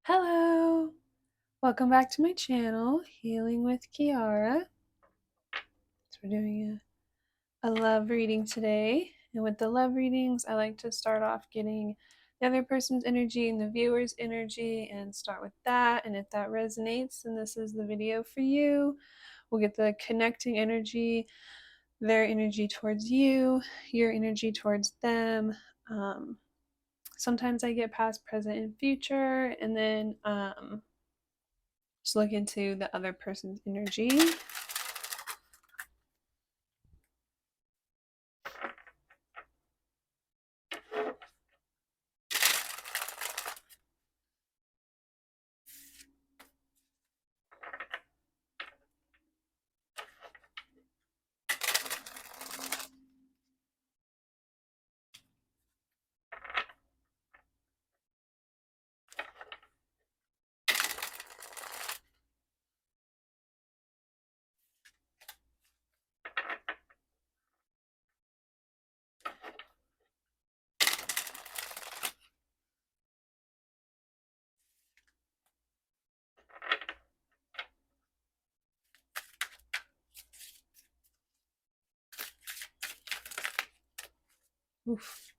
Hello! Welcome back to my channel, Healing with Kearra. So we're doing a love reading today. And with the love readings, I like to start off getting the other person's energy and the viewer's energy and start with that. And if that resonates, then this is the video for you. We'll get the connecting energy, their energy towards you, your energy towards them. Sometimes I get past, present, and future, and then just look into the other person's energy. Oof.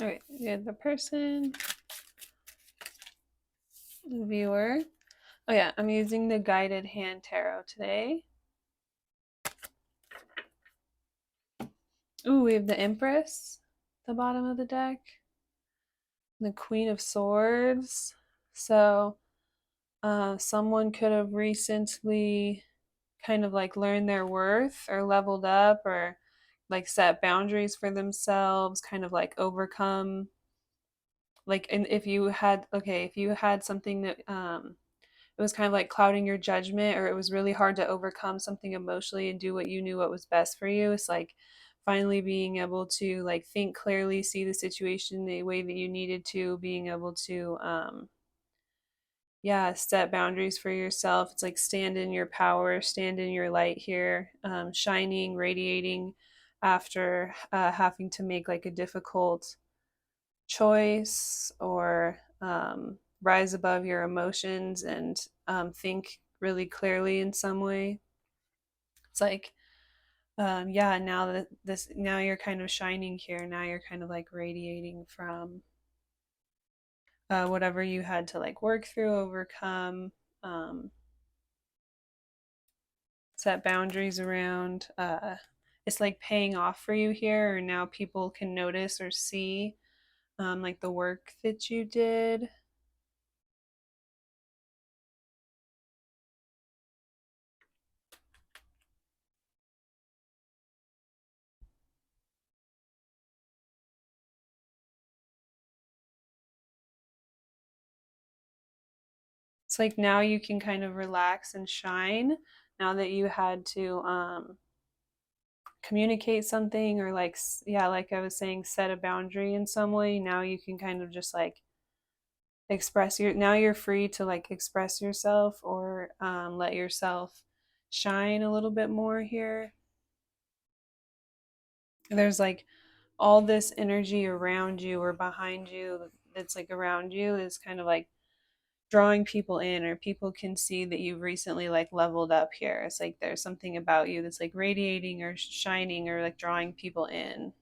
All right, we have the person, the viewer. Oh yeah, I'm using the guided hand tarot today. Ooh, we have the Empress at the bottom of the deck, the Queen of Swords. So someone could have recently kind of like learned their worth or leveled up or like set boundaries for themselves, kind of like overcome, like, and if you had something that it was kind of like clouding your judgment, or it was really hard to overcome something emotionally and do what you knew what was best for you. It's like finally being able to like think clearly, see the situation the way that you needed to, being able to yeah, set boundaries for yourself. It's like stand in your power, stand in your light here, shining, radiating after having to make like a difficult choice, or rise above your emotions and think really clearly in some way. It's like yeah, now you're kind of shining here, now you're kind of like radiating from whatever you had to like work through, overcome, um, set boundaries around. It's like paying off for you here, or now people can notice or see like the work that you did. It's like now you can kind of relax and shine, now that you had to communicate something, or like, yeah, like I was saying, set a boundary in some way. Now you can kind of just like now you're free to like express yourself, or let yourself shine a little bit more here. There's like all this energy around you or behind you, that's like around you, is kind of like drawing people in, or people can see that you've recently like leveled up here. It's like there's something about you that's like radiating or shining, or like drawing people in.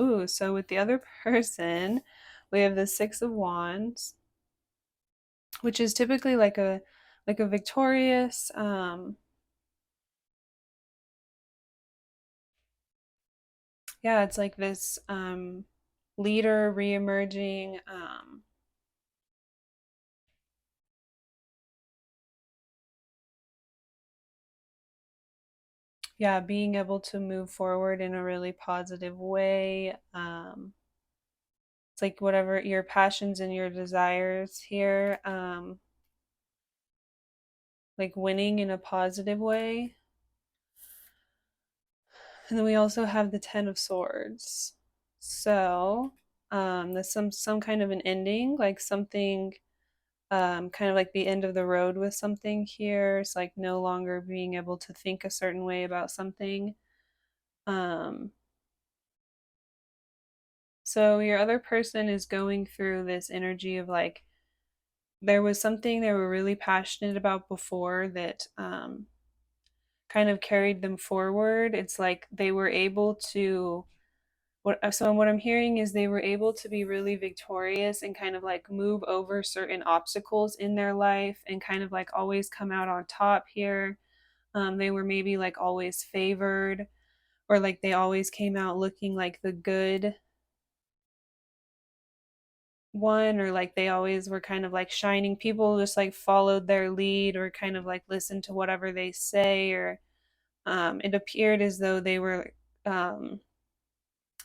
Ooh, so with the other person, we have the Six of Wands, which is typically like a victorious yeah, it's like this leader re-emerging, yeah, being able to move forward in a really positive way. It's like whatever your passions and your desires here, like winning in a positive way. And then we also have the Ten of Swords. So There's some kind of an ending, like something kind of like the end of the road with something here. It's like no longer being able to think a certain way about something. Um, so your other person is going through this energy of like there was something they were really passionate about before that kind of carried them forward. It's like they were able to what I'm hearing is they were able to be really victorious and kind of like move over certain obstacles in their life and kind of like always come out on top here. They were maybe like always favored or like they always came out looking like the good one or like they always were kind of like shining. People just like followed their lead or kind of like listened to whatever they say or it appeared as though they were um,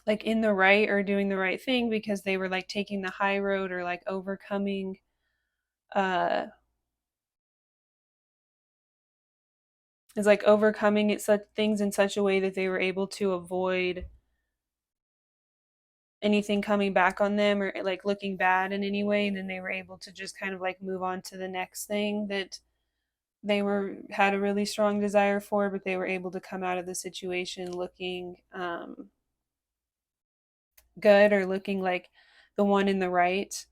like in the right or doing the right thing because they were like taking the high road or like overcoming uh it's like overcoming it such things in such a way that they were able to avoid anything coming back on them or like looking bad in any way and then they were able to just kind of like move on to the next thing that they were had a really strong desire for but they were able to come out of the situation looking good or looking like the one in the right.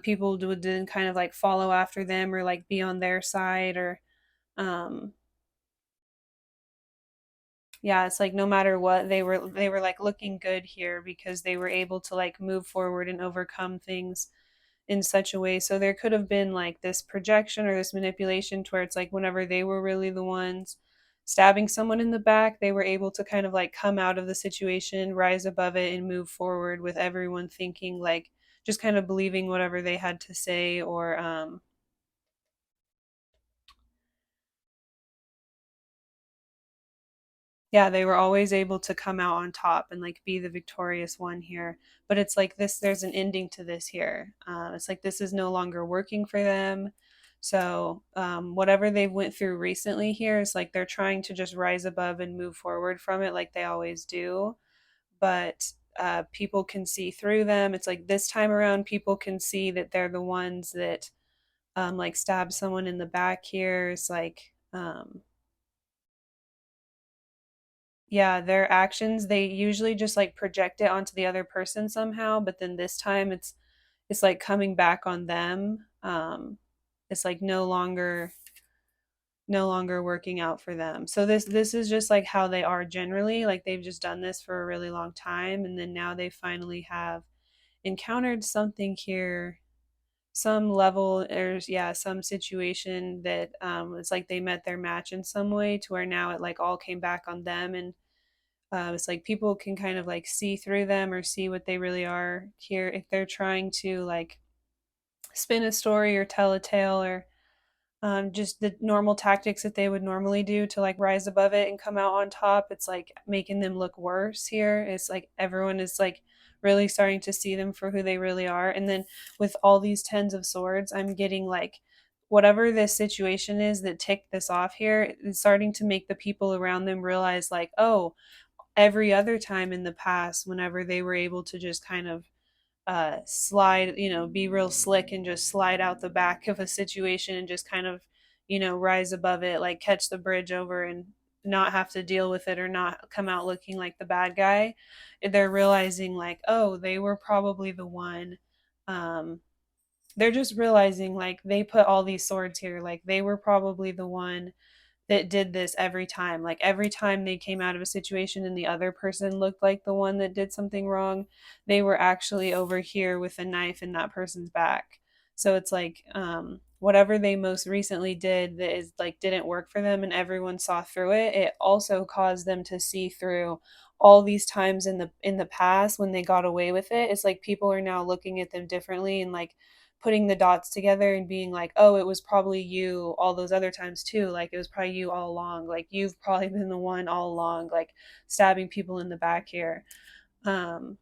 People would then kind of like follow after them or like be on their side or um, yeah, it's like no matter what they were like looking good here because they were able to like move forward and overcome things in such a way. So there could have been like this projection or this manipulation to where it's like whenever they were really the ones stabbing someone in the back, they were able to kind of like come out of the situation, rise above it, and move forward with everyone thinking like just kind of believing whatever they had to say or yeah, they were always able to come out on top and like be the victorious one here. But it's like this, there's an ending to this here. It's like this is no longer working for them. So whatever they went through recently here is like they're trying to just rise above and move forward from it like they always do. But people can see through them. It's like this time around, people can see that they're the ones that like stab someone in the back here. It's like yeah, their actions, they usually just like project it onto the other person somehow, but then this time it's like coming back on them. It's like no longer working out for them. So this is just like how they are generally, like they've just done this for a really long time and then now they finally have encountered something here, some level or yeah, some situation that it's like they met their match in some way to where now it like all came back on them and it's like people can kind of like see through them or see what they really are here if they're trying to like spin a story or tell a tale or just the normal tactics that they would normally do to like rise above it and come out on top. It's like making them look worse here. It's like everyone is like really starting to see them for who they really are. And then with all these tens of swords, I'm getting like whatever this situation is that ticked this off here, it's starting to make the people around them realize like, oh, every other time in the past whenever they were able to just kind of slide, be real slick and just slide out the back of a situation and just kind of, rise above it, like catch the bridge over and not have to deal with it or not come out looking like the bad guy. They're realizing, like, oh, they were probably the one. Um, they're just realizing, like, they put all these swords here. Like, they were probably the one that did this every time. Like every time they came out of a situation and the other person looked like the one that did something wrong, they were actually over here with a knife in that person's back. So it's like whatever they most recently did that is like didn't work for them and everyone saw through it, it also caused them to see through all these times in the past when they got away with it. It's like people are now looking at them differently and like putting the dots together and being like, oh, it was probably you all those other times too. Like it was probably you all along. Like you've probably been the one all along, like stabbing people in the back here. Um,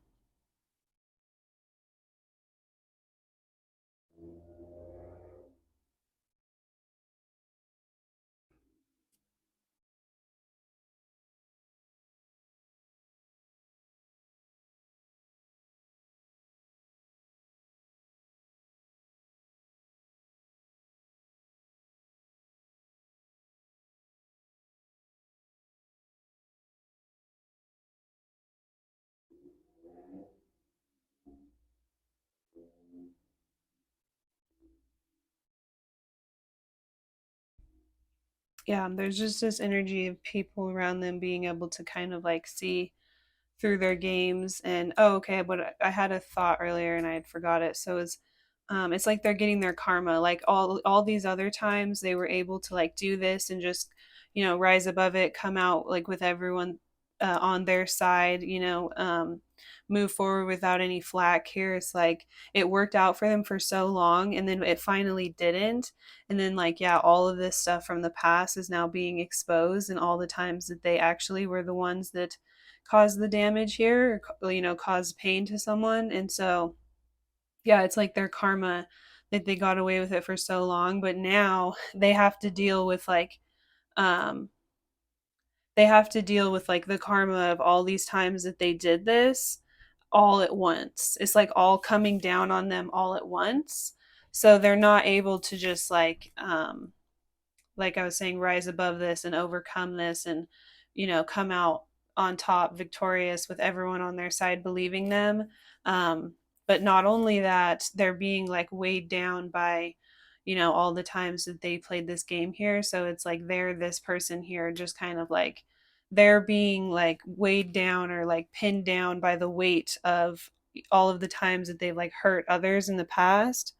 yeah, there's just this energy of people around them being able to kind of like see through their games. And oh, okay, but I had a thought earlier and I had forgot it. So it's like they're getting their karma. Like all these other times they were able to like do this and just, rise above it, come out like with everyone on their side, move forward without any flack. Here it's like it worked out for them for so long and then it finally didn't. And then like, yeah, all of this stuff from the past is now being exposed, and all the times that they actually were the ones that caused the damage here, or caused pain to someone. And so yeah, it's like their karma that they got away with it for so long, but now they have to deal with like um the karma of all these times that they did this all at once. It's like all coming down on them all at once. So they're not able to just like I was saying, rise above this and overcome this and, come out on top victorious with everyone on their side believing them. Um, but not only that, they're being like weighed down by, all the times that they played this game here. So it's like they're this person here, just kind of like they're being like weighed down or like pinned down by the weight of all of the times that they've like hurt others in the past.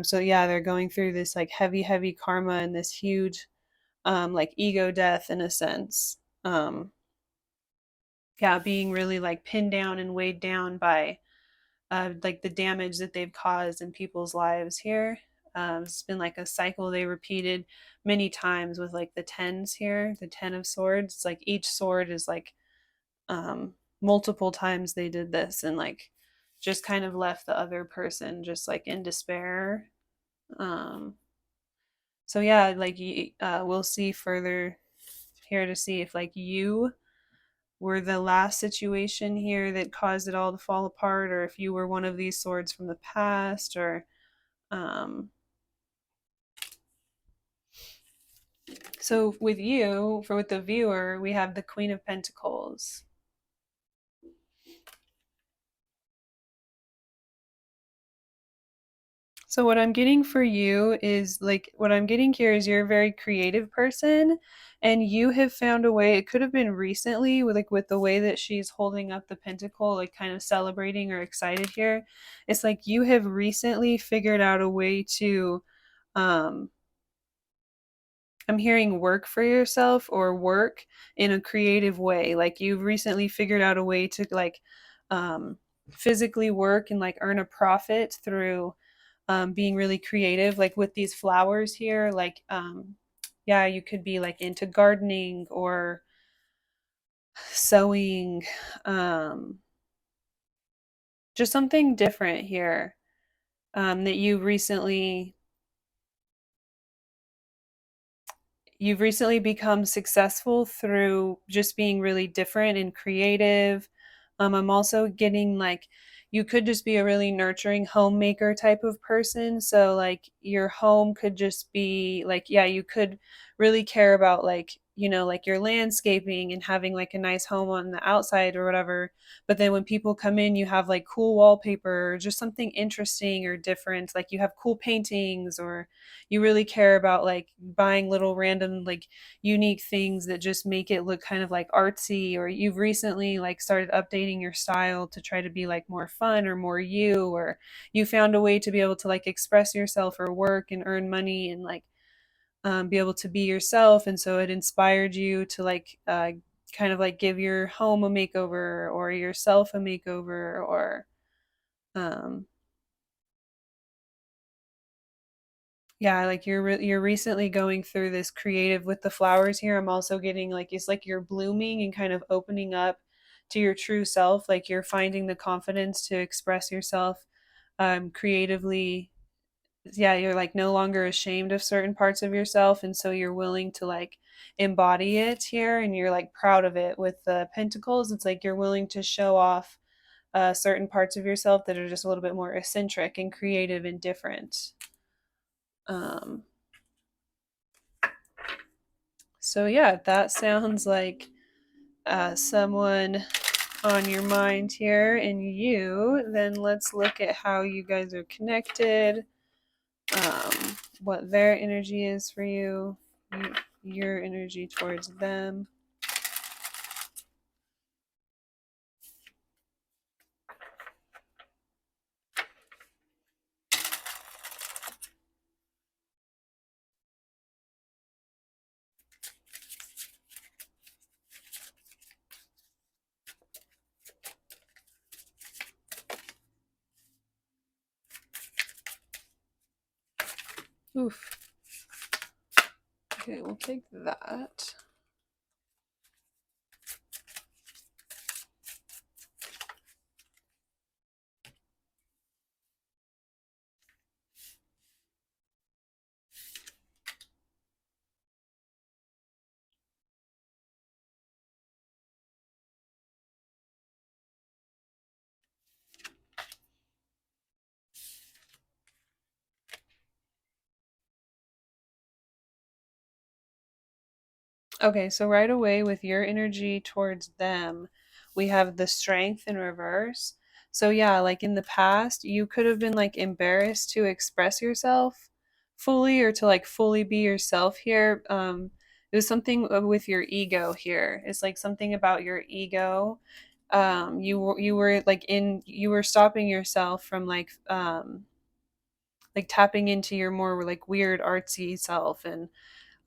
So yeah, they're going through this like heavy, heavy karma and this huge like ego death in a sense. Yeah, being really like pinned down and weighed down by like the damage that they've caused in people's lives here. It's been like a cycle they repeated many times with like the tens here, the 10 of swords. It's like each sword is like multiple times they did this and like just kind of left the other person just like in despair. Um, so yeah, like we'll see further here to see if like you were the last situation here that caused it all to fall apart, or if you were one of these swords from the past, or um so with you, for with the viewer, we have the Queen of Pentacles. So what I'm getting for you is like what I'm getting here is you're a very creative person and you have found a way. It could have been recently with like with the way that she's holding up the pentacle, like kind of celebrating or excited here. It's like you have recently figured out a way to um I'm hearing work for yourself or work in a creative way. Like you've recently figured out a way to like um physically work and like earn a profit through being really creative, like with these flowers here. Like, yeah, you could be like into gardening or sewing, um, just something different here that you've recently become successful through just being really different and creative. I'm also getting like you could just be a really nurturing homemaker type of person. So like your home could just be like, yeah, you could really care about like, like your landscaping and having like a nice home on the outside or whatever. But then when people come in, you have like cool wallpaper or just something interesting or different. Like you have cool paintings, or you really care about like buying little random like unique things that just make it look kind of like artsy, or you've recently like started updating your style to try to be like more fun or more you, or you found a way to be able to like express yourself or work and earn money and like be able to be yourself, and so it inspired you to like kind of like give your home a makeover or yourself a makeover, or um yeah, like you're recently going through this creative with the flowers here. I'm also getting like it's like you're blooming and kind of opening up to your true self. Like you're finding the confidence to express yourself creatively. Yeah, you're like no longer ashamed of certain parts of yourself, and so you're willing to like embody it here, and you're like proud of it. With the pentacles, it's like you're willing to show off certain parts of yourself that are just a little bit more eccentric and creative and different. Um, So yeah, that sounds like someone on your mind here and you. Then let's look at how you guys are connected, what their energy is for you. your energy towards them. Oof. Okay, we'll take that. Okay, so right away with your energy towards them, we have the strength in reverse. So yeah, like in the past, you could have been like embarrassed to express yourself fully or to like fully be yourself here. It was something with your ego here. It's like something about your ego. You were you were stopping yourself from like tapping into your more like weird artsy self, and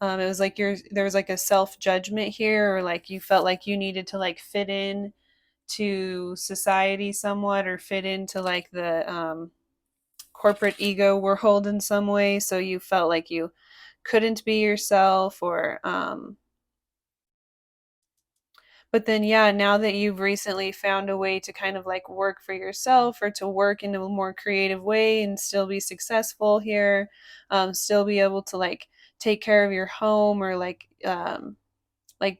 it was like there was like a self judgment here, or like you felt like you needed to like fit in to society somewhat, or fit into like the corporate ego world in some way. So you felt like you couldn't be yourself, or but then, yeah, now that you've recently found a way to kind of like work for yourself, or to work in a more creative way and still be successful here, still be able to like take care of your home, or like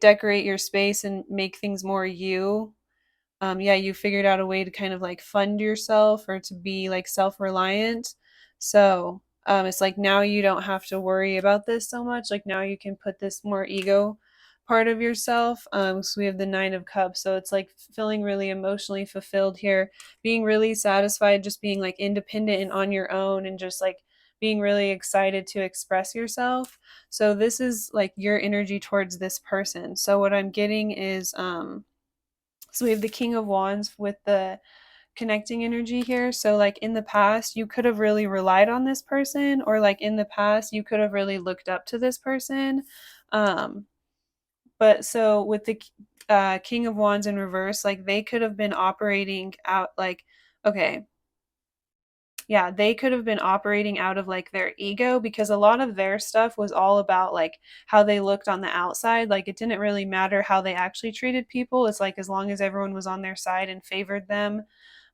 decorate your space and make things more you. Yeah, you figured out a way to kind of like fund yourself, or to be like self-reliant. So it's like now you don't have to worry about this so much. Like now you can put this more ego part of yourself. So we have the Nine of Cups, so it's like feeling really emotionally fulfilled here, being really satisfied, just being like independent and on your own, and just like being really excited to express yourself. So this is like your energy towards this person. So what I'm getting is so we have the King of Wands with the connecting energy here. So like in the past, you could have really relied on this person, or like in the past, you could have really looked up to this person. Um, but so with the King of Wands in reverse, like they could have been operating out like, okay, yeah, they could have been operating out of like their ego, because a lot of their stuff was all about like how they looked on the outside. Like it didn't really matter how they actually treated people. It's like as long as everyone was on their side and favored them,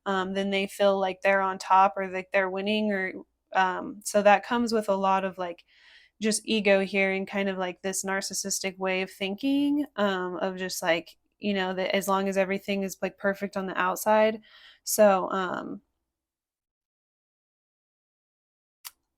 then they feel like they're on top, or like they're winning, or so that comes with a lot of like just ego here, and kind of like this narcissistic way of thinking, of just like, that as long as everything is like perfect on the outside. So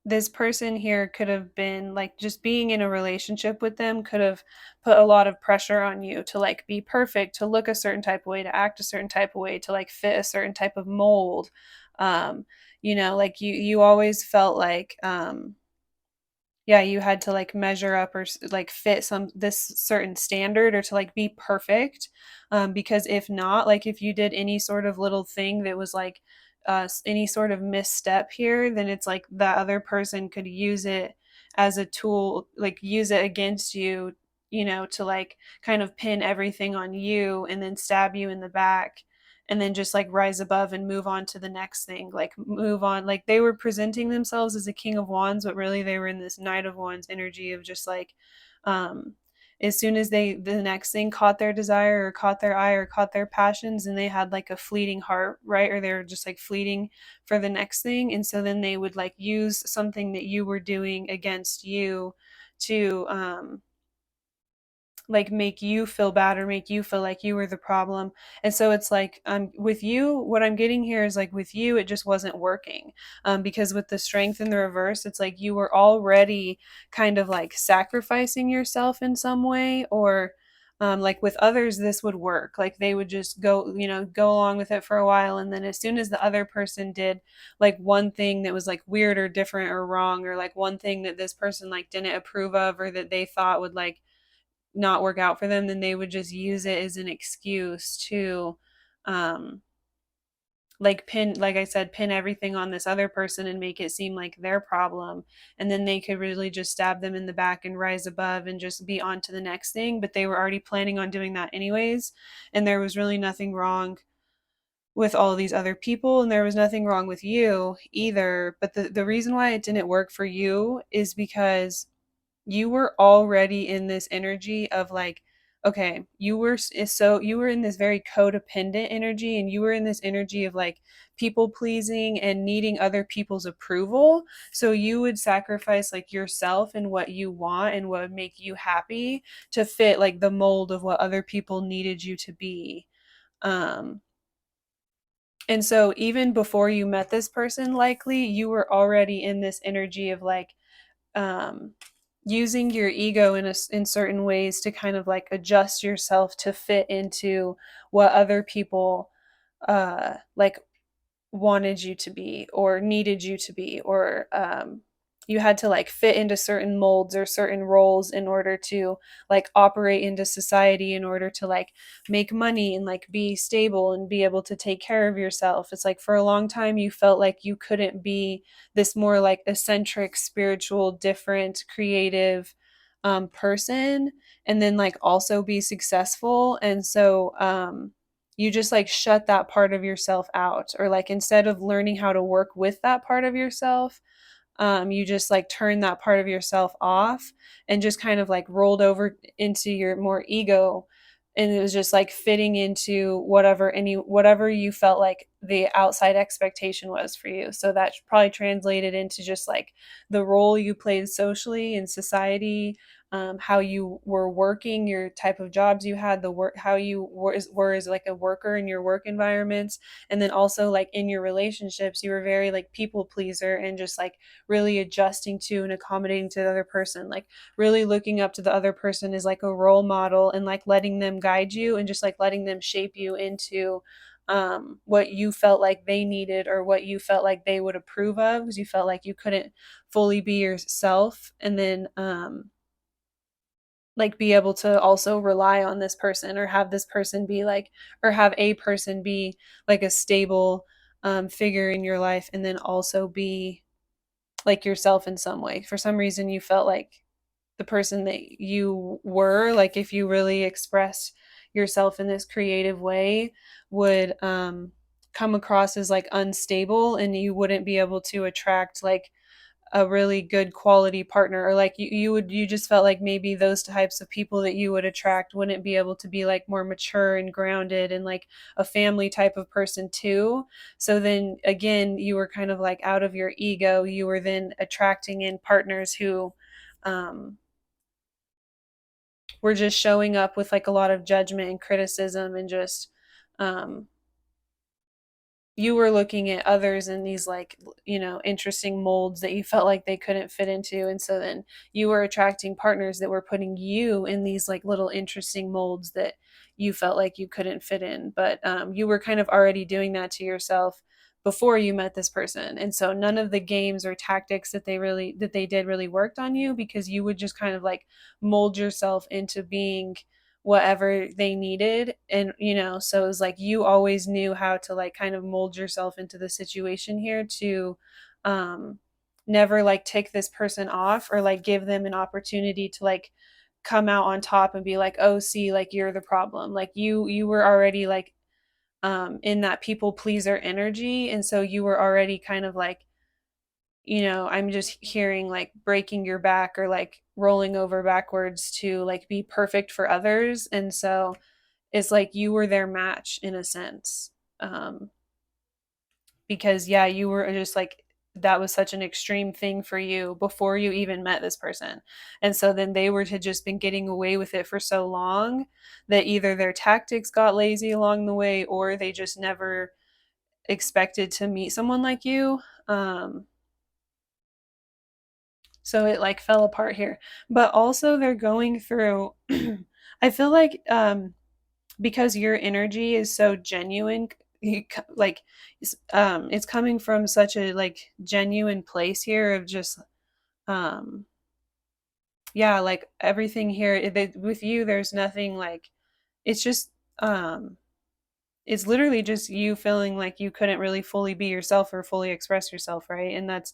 this person here could have been like, just being in a relationship with them could have put a lot of pressure on you to like be perfect, to look a certain type of way, to act a certain type of way, to like fit a certain type of mold. um like you always felt like yeah, you had to like measure up, or like fit some this certain standard, or to like be perfect. Because if not, like if you did any sort of little thing that was like any sort of misstep here, then it's like the other person could use it as a tool, like use it against you, to like kind of pin everything on you, and then stab you in the back, and then just like rise above and move on to the next thing, like move on. Like they were presenting themselves as a King of Wands, but really they were in this Knight of Wands energy of just like, um as soon as the next thing caught their desire, or caught their eye, or caught their passions, and they had like a fleeting heart, right? Or they were just like fleeting for the next thing, and so then they would like use something that you were doing against you to like make you feel bad, or make you feel like you were the problem. And so it's like, with you, what I'm getting here is like with you it just wasn't working, because with the strength in the reverse, it's like you were already kind of like sacrificing yourself in some way, or Like with others, this would work. Like they would just go, go along with it for a while. And then as soon as the other person did like one thing that was like weird or different or wrong, or like one thing that this person like didn't approve of, or that they thought would like not work out for them, then they would just use it as an excuse to, um, like pin, like I said, pin everything on this other person and make it seem like their problem, and then they could really just stab them in the back and rise above and just be on to the next thing. But they were already planning on doing that anyways, and there was really nothing wrong with all these other people, and there was nothing wrong with you either. But the reason why it didn't work for you is because you were already in this energy of like, okay, you were in this very codependent energy, and you were in this energy of like people pleasing and needing other people's approval. So you would sacrifice like yourself and what you want and what would make you happy to fit like the mold of what other people needed you to be. um and so even before you met this person, likely you were already in this energy of like, um, using your ego in certain ways to kind of like adjust yourself to fit into what other people like wanted you to be or needed you to be, or you had to like fit into certain molds or certain roles in order to like operate into society, in order to like make money and like be stable and be able to take care of yourself. It's like for a long time you felt like you couldn't be this more like eccentric, spiritual, different, creative person, and then like also be successful. And so you just like shut that part of yourself out, or like instead of learning how to work with that part of yourself, you just like turned that part of yourself off and just kind of like rolled over into your more ego, and it was just like fitting into whatever you felt like the outside expectation was for you. So that probably translated into just like the role you played socially in society, how you were working, your type of jobs you had, the work, how you were as like a worker in your work environments, and then also like in your relationships, you were very like people pleaser and just like really adjusting to and accommodating to the other person, like really looking up to the other person as like a role model and like letting them guide you and just like letting them shape you into what you felt like they needed or what you felt like they would approve of, because you felt like you couldn't fully be yourself. And then like be able to also rely on this person, or have this person be like, or have a person be like a stable figure in your life, and then also be like yourself in some way. For some reason you felt like the person that you were, like if you really expressed yourself in this creative way, would come across as like unstable, and you wouldn't be able to attract like a really good quality partner, or like you just felt like maybe those types of people that you would attract wouldn't be able to be like more mature and grounded and like a family type of person too. So then again, you were kind of like out of your ego, you were then attracting in partners who um were just showing up with like a lot of judgment and criticism, and just um you were looking at others in these like, interesting molds that you felt like they couldn't fit into, and so then you were attracting partners that were putting you in these like little interesting molds that you felt like you couldn't fit in. But you were kind of already doing that to yourself before you met this person, and so none of the games or tactics that they did really worked on you, because you would just kind of like mold yourself into being whatever they needed. And so it was like you always knew how to like kind of mold yourself into the situation here to um never like take this person off, or like give them an opportunity to like come out on top and be like, oh, see, like you're the problem. Like you were already like in that people pleaser energy, and so you were already kind of like, I'm just hearing like breaking your back, or like rolling over backwards to like be perfect for others. And so it's like you were their match in a sense. Um, because yeah, you were just like, that was such an extreme thing for you before you even met this person. And so then they were to just been getting away with it for so long that either their tactics got lazy along the way, or they just never expected to meet someone like you. So it like fell apart here. But also they're going through I feel like because your energy is so genuine, like it's coming from such a like genuine place here of just um yeah, like everything here with you there's nothing like it's just um it's literally just you feeling like you couldn't really fully be yourself or fully express yourself, right? And that's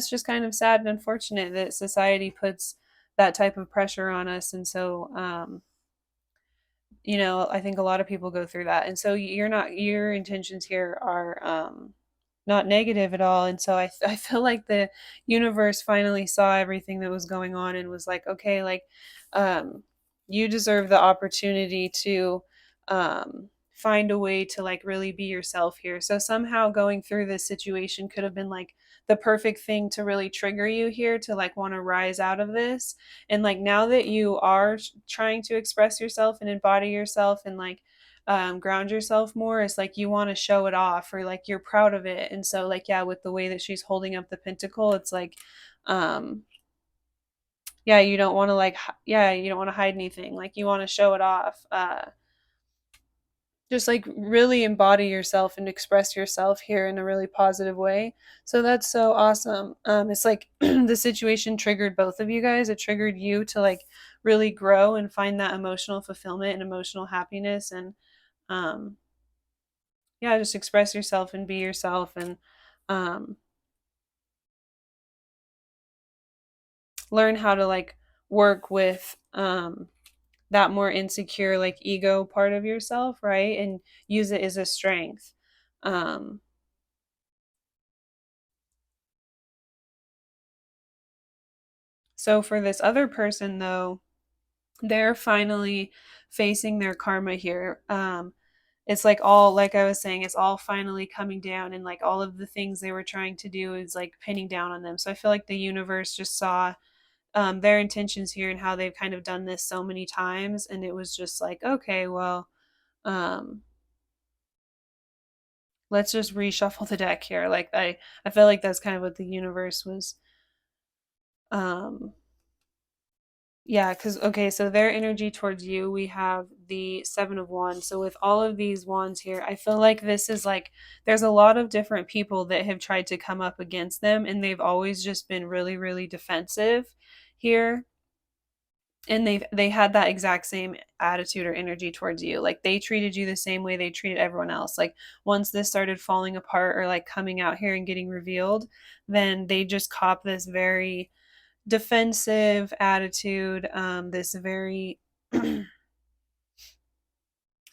just kind of sad and unfortunate that society puts that type of pressure on us. And so I think a lot of people go through that. And so you're not your intentions here are not negative at all. And so I feel like the universe finally saw everything that was going on and was like, okay, like um you deserve the opportunity to find a way to like really be yourself here. So somehow going through this situation could have been like the perfect thing to really trigger you here to like want to rise out of this. And like now that you are trying to express yourself and embody yourself and like ground yourself more, it's like you want to show it off or like you're proud of it. And so like yeah, with the way that she's holding up the pentacle, it's like um yeah, you don't want to like yeah, you don't want to hide anything, like you want to show it off. Just like really embody yourself and express yourself here in a really positive way. So that's so awesome. It's like the situation triggered both of you guys. It triggered you to like really grow and find that emotional fulfillment and emotional happiness. And um, yeah, just express yourself and be yourself and um, learn how to like work with that more insecure like ego part of yourself, right? And use it as a strength. Um, so for this other person though, they're finally facing their karma here. It's like all, like I was saying, it's all finally coming down, and like all of the things they were trying to do is like pinning down on them. So I feel like the universe just saw their intentions here and how they've kind of done this so many times, and it was just like, okay, well, um, let's just reshuffle the deck here. Like I feel like that's kind of what the universe was um yeah, because okay, so their energy towards you, we have the Seven of Wands. So with all of these wands here, I feel like this is like there's a lot of different people that have tried to come up against them, and they've always just been really, really defensive here. And they had that exact same attitude or energy towards you. Like they treated you the same way they treated everyone else. Like once this started falling apart or like coming out here and getting revealed, then they just cop this very defensive attitude, this very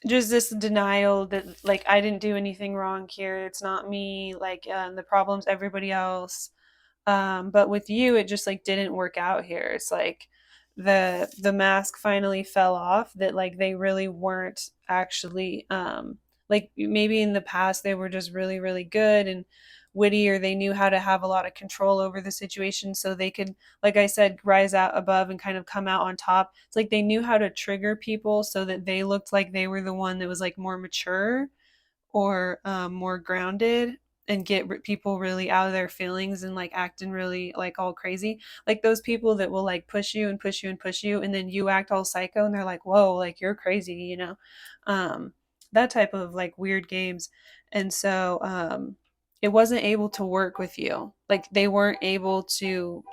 just this denial that like I didn't do anything wrong here. It's not me. Like the problem's everybody else. But with you, it just like didn't work out here. It's like the mask finally fell off. That like they really weren't actually like maybe in the past they were just really really good and witty, or they knew how to have a lot of control over the situation so they could, like I said, rise out above and kind of come out on top. It's like they knew how to trigger people so that they looked like they were the one that was like more mature or more grounded, and get people really out of their feelings and like acting really like all crazy, like those people that will like push you and push you and push you and then you act all psycho and they're like, whoa, like you're crazy, um that type of like weird games. And so it wasn't able to work with you, like they weren't able to,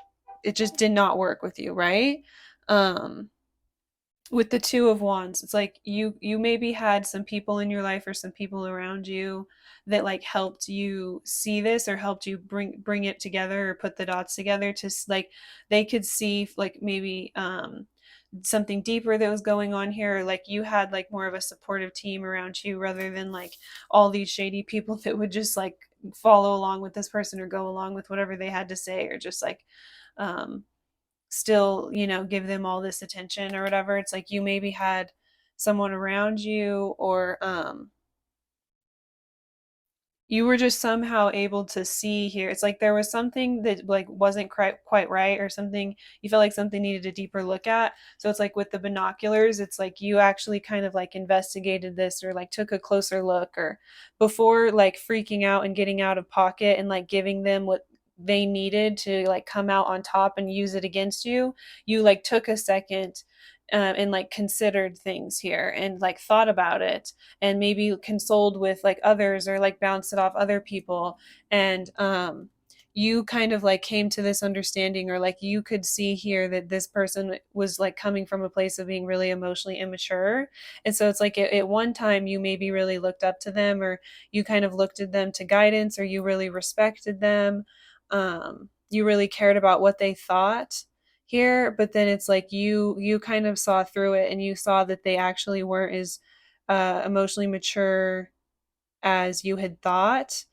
it just did not work with you, right? um with the Two of Wands, it's like you maybe had some people in your life or some people around you that like helped you see this or helped you bring it together or put the dots together to like they could see like maybe something deeper that was going on here, or like you had like more of a supportive team around you rather than like all these shady people that would just like follow along with this person or go along with whatever they had to say, or just like um still, give them all this attention or whatever. It's like you maybe had someone around you, or you were just somehow able to see here. It's like there was something that like wasn't quite right, or something you felt like something needed a deeper look at. So it's like with the binoculars, it's like you actually kind of like investigated this or like took a closer look, or before like freaking out and getting out of pocket and like giving them what they needed to like come out on top and use it against you, you like took a second and like considered things here and like thought about it and maybe consoled with like others or like bounced it off other people. And you kind of like came to this understanding, or like you could see here that this person was like coming from a place of being really emotionally immature. And so it's like at one time you maybe really looked up to them, or you kind of looked at them to guidance, or you really respected them. You really cared about what they thought here, but then it's like you kind of saw through it, and you saw that they actually weren't as emotionally mature as you had thought.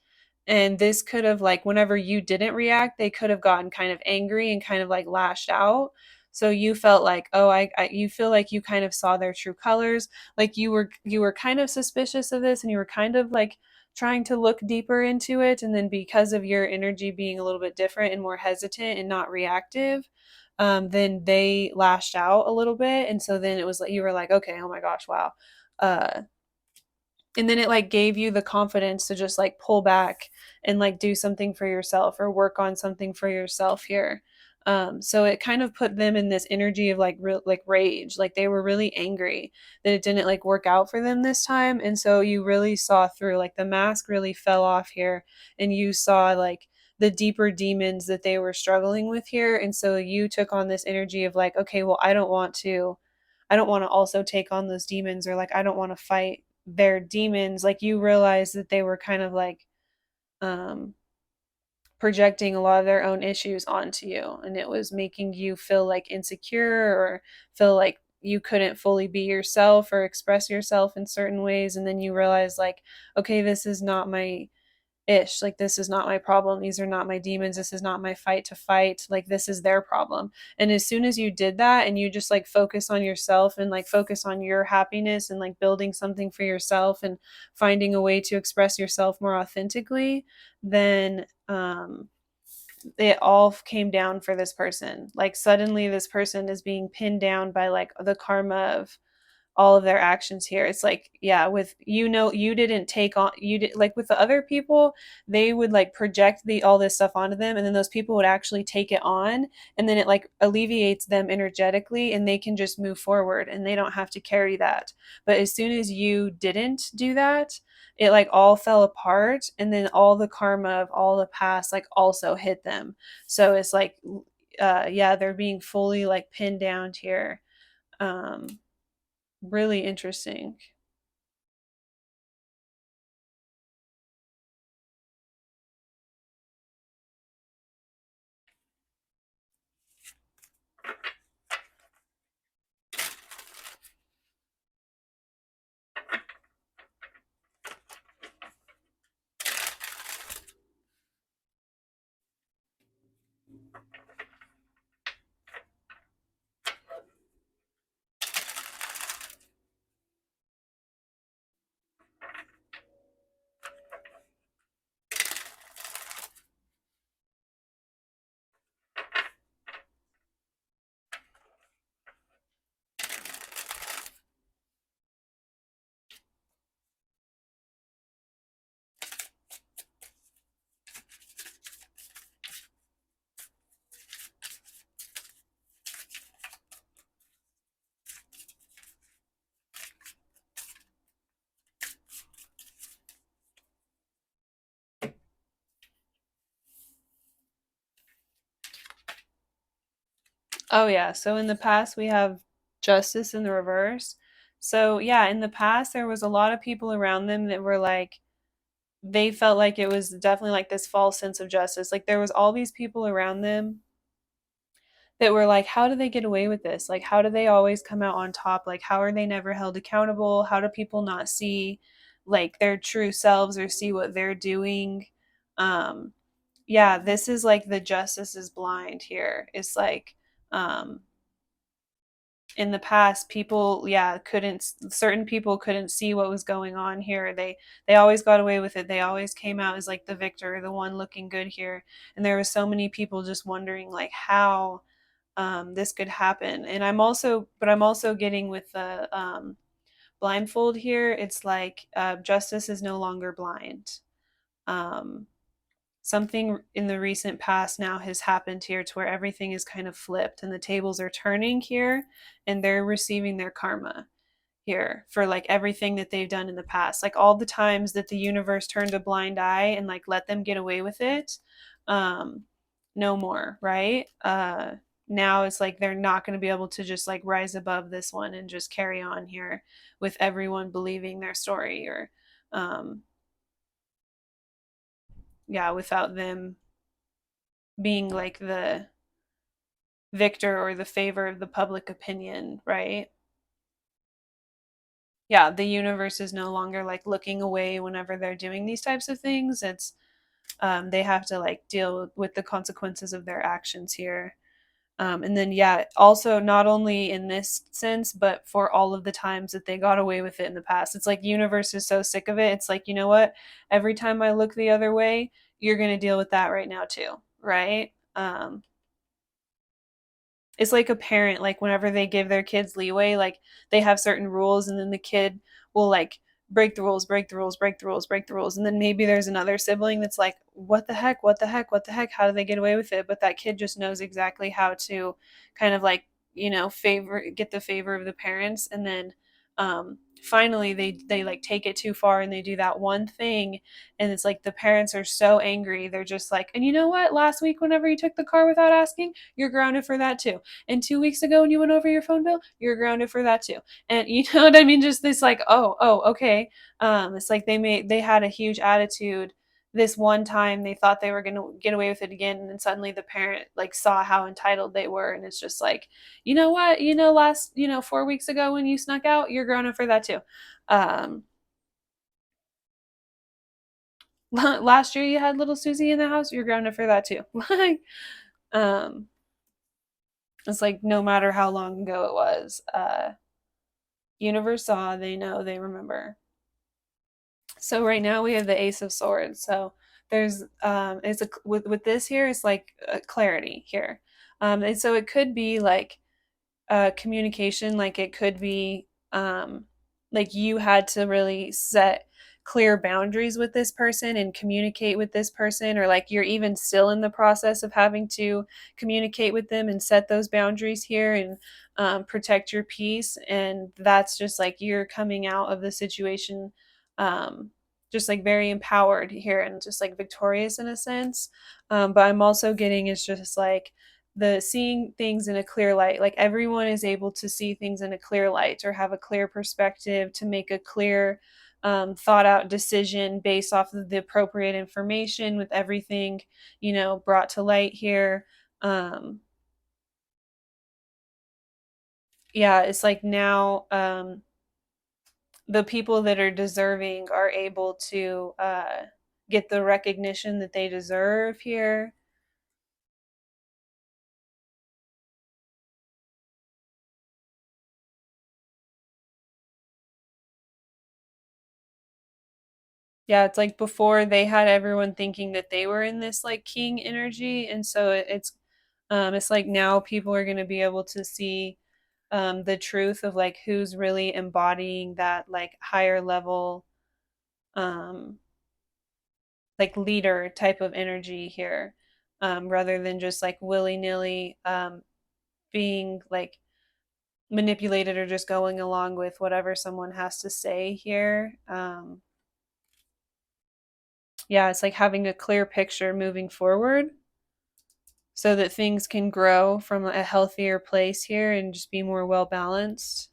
And this could have, like, whenever you didn't react, they could have gotten kind of angry and kind of like lashed out. So you felt like, oh, you feel like you kind of saw their true colors. Like you were kind of suspicious of this, and you were kind of like trying to look deeper into it. And then because of your energy being a little bit different and more hesitant and not reactive, then they lashed out a little bit. And so then it was like you were like, okay, oh my gosh, wow. Uh, and then it like gave you the confidence to just like pull back and like do something for yourself or work on something for yourself here. So it kind of put them in this energy of like like rage, like they were really angry that it didn't like work out for them this time. And so you really saw through, like the mask really fell off here, and you saw like the deeper demons that they were struggling with here. And so you took on this energy of like, okay, well, I don't want to also take on those demons, or like I don't want to fight their demons. Like you realize that they were kind of like um projecting a lot of their own issues onto you, and it was making you feel like insecure, or feel like you couldn't fully be yourself or express yourself in certain ways. And then you realize like, okay, this is not my ish, like this is not my problem, these are not my demons, this is not my fight to fight, like this is their problem. And as soon as you did that, and you just like focus on yourself and like focus on your happiness and like building something for yourself and finding a way to express yourself more authentically, then it all came down for this person. Like suddenly this person is being pinned down by like the karma of all of their actions here. It's like, yeah, with, you didn't take on, you did like with the other people, they would like project the all this stuff onto them, and then those people would actually take it on, and then it like alleviates them energetically, and they can just move forward and they don't have to carry that. But as soon as you didn't do that, it like all fell apart, and then all the karma of all the past like also hit them. So it's like yeah, they're being fully like pinned down here. um Really interesting. Oh yeah, so in the past we have justice in the reverse. So yeah, in the past there was a lot of people around them that were like, they felt like it was definitely like this false sense of justice. Like there was all these people around them that were like, how do they get away with this? Like how do they always come out on top? Like how are they never held accountable? How do people not see like their true selves or see what they're doing? Um yeah, this is like the justice is blind here. It's like um in the past people, yeah, couldn't, certain people couldn't see what was going on here. They always got away with it. They always came out as like the victor, the one looking good here. And there was so many people just wondering like how this could happen. And I'm also getting with the blindfold here, it's like justice is no longer blind. um something in the recent past now has happened here to where everything is kind of flipped and the tables are turning here, and they're receiving their karma here for like everything that they've done in the past, like all the times that the universe turned a blind eye and like let them get away with it. um no more, right? Now it's like they're not going to be able to just like rise above this one and just carry on here with everyone believing their story, or um yeah, without them being like the victor or the favor of the public opinion, right? Yeah, the universe is no longer like looking away whenever they're doing these types of things. It's they have to like deal with the consequences of their actions here. And then yeah, also not only in this sense, but for all of the times that they got away with it in the past. It's like universe is so sick of it. It's like, you know what? Every time I look the other way, you're gonna deal with that right now too, right? It's like a parent, like whenever they give their kids leeway, like they have certain rules and then the kid will like break the rules, break the rules, break the rules, break the rules, and then maybe there's another sibling that's like, what the heck, what the heck, what the heck, how do they get away with it? But that kid just knows exactly how to kind of like, favor, get the favor of the parents. And then finally they like take it too far and they do that one thing, and it's like the parents are so angry, they're just like, and you know what, last week whenever you took the car without asking, you're grounded for that too. And 2 weeks ago when you went over your phone bill, you're grounded for that too. And you know what I mean? Just this like, oh, okay. It's like they had a huge attitude this one time. They thought they were gonna get away with it again, and then suddenly the parent like saw how entitled they were, and it's just like, you know what? Last 4 weeks ago when you snuck out, you're grounded for that too. Um, last year you had little Susie in the house, you're grounded for that too. Like, um, it's like no matter how long ago it was, universe saw, they know, they remember. So right now we have the Ace of Swords. So there's it's a with this here, it's like clarity here. And so it could be like communication, like it could be like you had to really set clear boundaries with this person and communicate with this person, or like you're even still in the process of having to communicate with them and set those boundaries here, and protect your peace. And that's just like you're coming out of the situation um, just like very empowered here and just like victorious in a sense. But I'm also getting is just like the seeing things in a clear light, like everyone is able to see things in a clear light or have a clear perspective to make a clear thought out decision based off of the appropriate information, with everything brought to light here. um yeah, it's like now the people that are deserving are able to get the recognition that they deserve here. Yeah, it's like before they had everyone thinking that they were in this like king energy, and so it's like now people are going to be able to see the truth of like who's really embodying that like higher level um like leader type of energy here, rather than just like willy-nilly being like manipulated or just going along with whatever someone has to say here. Yeah, it's like having a clear picture moving forward so that things can grow from a healthier place here and just be more well balanced.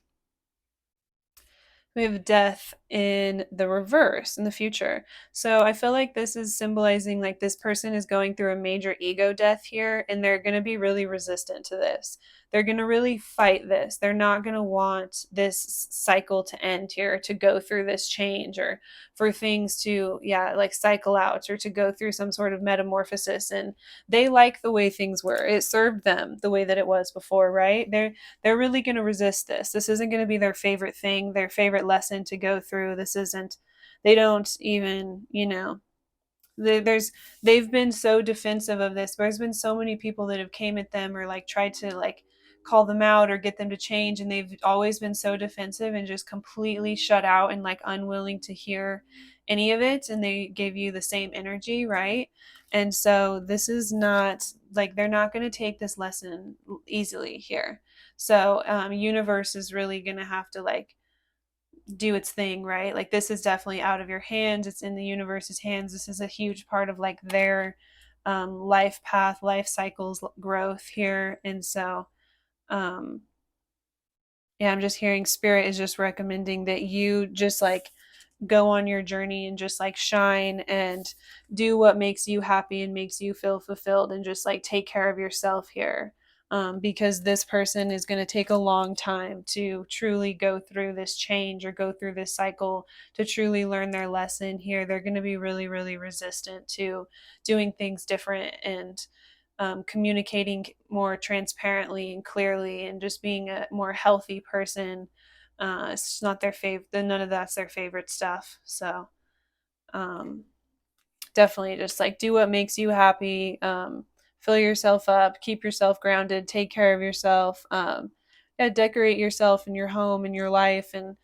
We have death in the reverse in the future. So I feel like this is symbolizing like this person is going through a major ego death here, and they're going to be really resistant to this. They're going to really fight this. They're not going to want this cycle to end here, to go through this change, or for things to, yeah, like cycle out or to go through some sort of metamorphosis. And they like the way things were. It served them the way that it was before, right? They're really going to resist this. This isn't going to be their favorite thing, their favorite lesson to go through. This isn't, they don't even, there's they've been so defensive of this. There's been so many people that have came at them or like tried to like call them out or get them to change, and they've always been so defensive and just completely shut out and like unwilling to hear any of it, and they give you the same energy, right? And so this is not like, they're not going to take this lesson easily here. So universe is really going to have to like do its thing, right? Like this is definitely out of your hands. It's in the universe's hands. This is a huge part of like their life path, life cycles, growth here. And so um yeah, I'm just hearing spirit is just recommending that you just like go on your journey and just like shine and do what makes you happy and makes you feel fulfilled, and just like take care of yourself here. Because this person is going to take a long time to truly go through this change or go through this cycle to truly learn their lesson here. They're going to be really, really resistant to doing things different and communicating more transparently and clearly and just being a more healthy person. It's not their favorite. None of that's their favorite stuff. So um, definitely just like do what makes you happy. Fill yourself up, keep yourself grounded, take care of yourself. Yeah, decorate yourself and your home and your life, and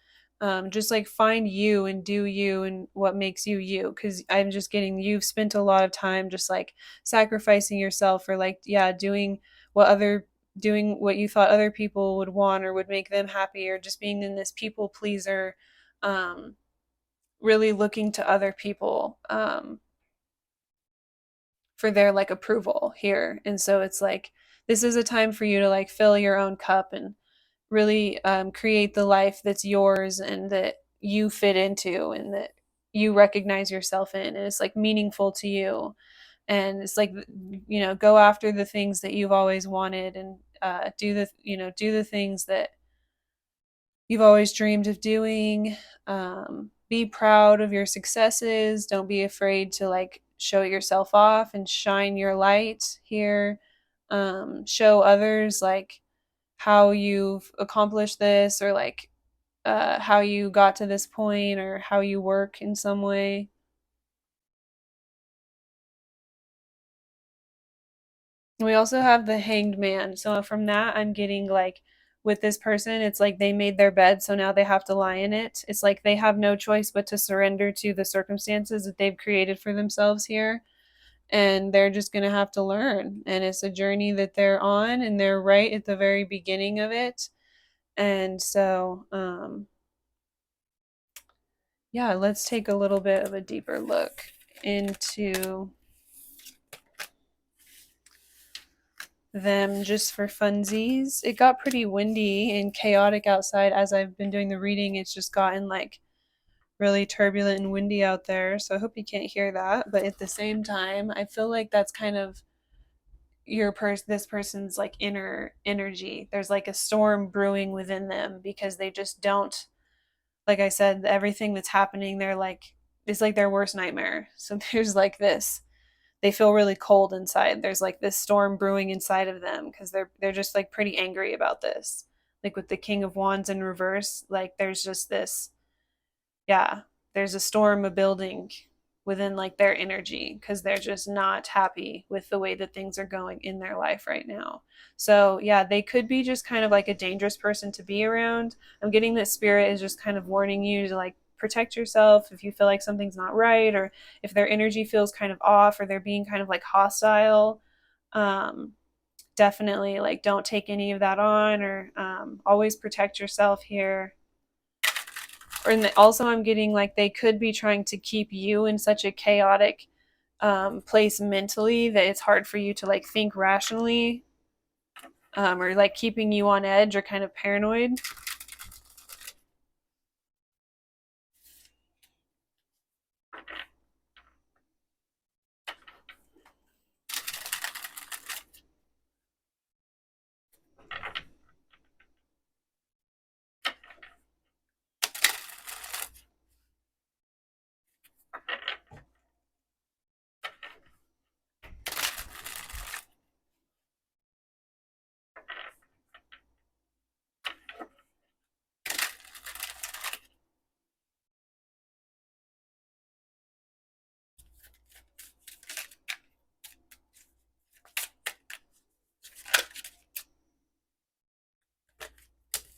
just like find you and do you and what makes you you. Because I'm just getting, you've spent a lot of time just like sacrificing yourself, or like, yeah, what other doing what you thought other people would want or would make them happy, or just being in this people pleaser, um, really looking to other people for their like approval here. And so it's like, this is a time for you to like fill your own cup and really create the life that's yours and that you fit into and that you recognize yourself in, and it's like meaningful to you. And it's like, go after the things that you've always wanted, and do the things that you've always dreamed of doing. Be proud of your successes. Don't be afraid to like show yourself off and shine your light here. Show others like how you've accomplished this, or like how you got to this point, or how you work in some way. We also have the hanged man. So from that, I'm getting like, with this person, it's like they made their bed, so now they have to lie in it. It's like they have no choice but to surrender to the circumstances that they've created for themselves here. And they're just going to have to learn. And it's a journey that they're on, and they're right at the very beginning of it. And so, yeah, let's take a little bit of a deeper look into them just for funsies. It got pretty windy and chaotic outside as I've been doing the reading. It's just gotten like really turbulent and windy out there. So I hope you can't hear that. But at the same time, I feel like that's kind of this person's like inner energy. There's like a storm brewing within them because they just don't, like I said, everything that's happening, they're like, it's like their worst nightmare. So there's like this, they feel really cold inside. There's like this storm brewing inside of them because they're just like pretty angry about this. Like with the King of Wands in reverse, like there's just this, yeah, there's a storm of building within like their energy because they're just not happy with the way that things are going in their life right now. So yeah, they could be just kind of like a dangerous person to be around. I'm getting that spirit is just kind of warning you to like protect yourself if you feel like something's not right, or if their energy feels kind of off, or they're being kind of like hostile. um Definitely like don't take any of that on, or always protect yourself here. Also, I'm getting like they could be trying to keep you in such a chaotic place mentally that it's hard for you to like think rationally, or like keeping you on edge or kind of paranoid.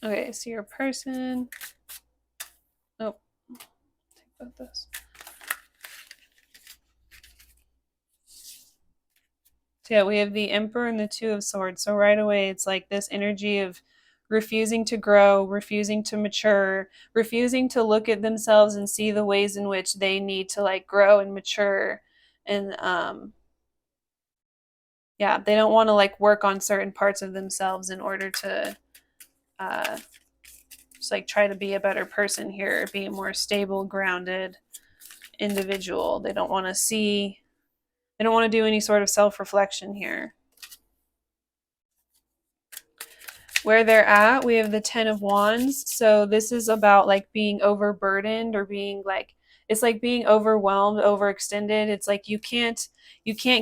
Okay, so your person. Oh, think about this. So yeah, we have the Emperor and the Two of Swords. So right away, it's like this energy of refusing to grow, refusing to mature, refusing to look at themselves and see the ways in which they need to like grow and mature. And yeah, they don't want to like work on certain parts of themselves in order to uh, just like try to be a better person here, be a more stable, grounded individual. They don't want to see, they don't want to do any sort of self reflection here. Where they're at, we have the 10 of Wands. So this is about like being overburdened or being like, it's like being overwhelmed, overextended. It's like you can't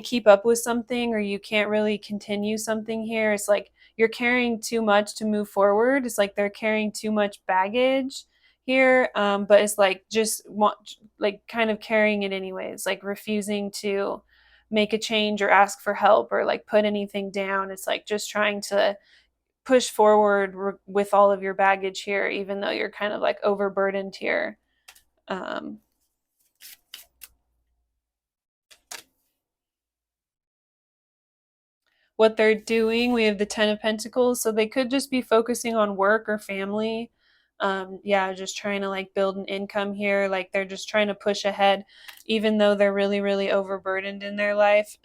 keep up with something, or you can't really continue something here. It's like you're carrying too much to move forward. It's like they're carrying too much baggage here, but it's like just want, like kind of carrying it anyways, like refusing to make a change or ask for help or like put anything down. It's like just trying to push forward with all of your baggage here, even though you're kind of like overburdened here. Um, what they're doing, we have the 10 of Pentacles. So they could just be focusing on work or family. Yeah, just trying to like build an income here. Like they're just trying to push ahead, even though they're really, really overburdened in their life.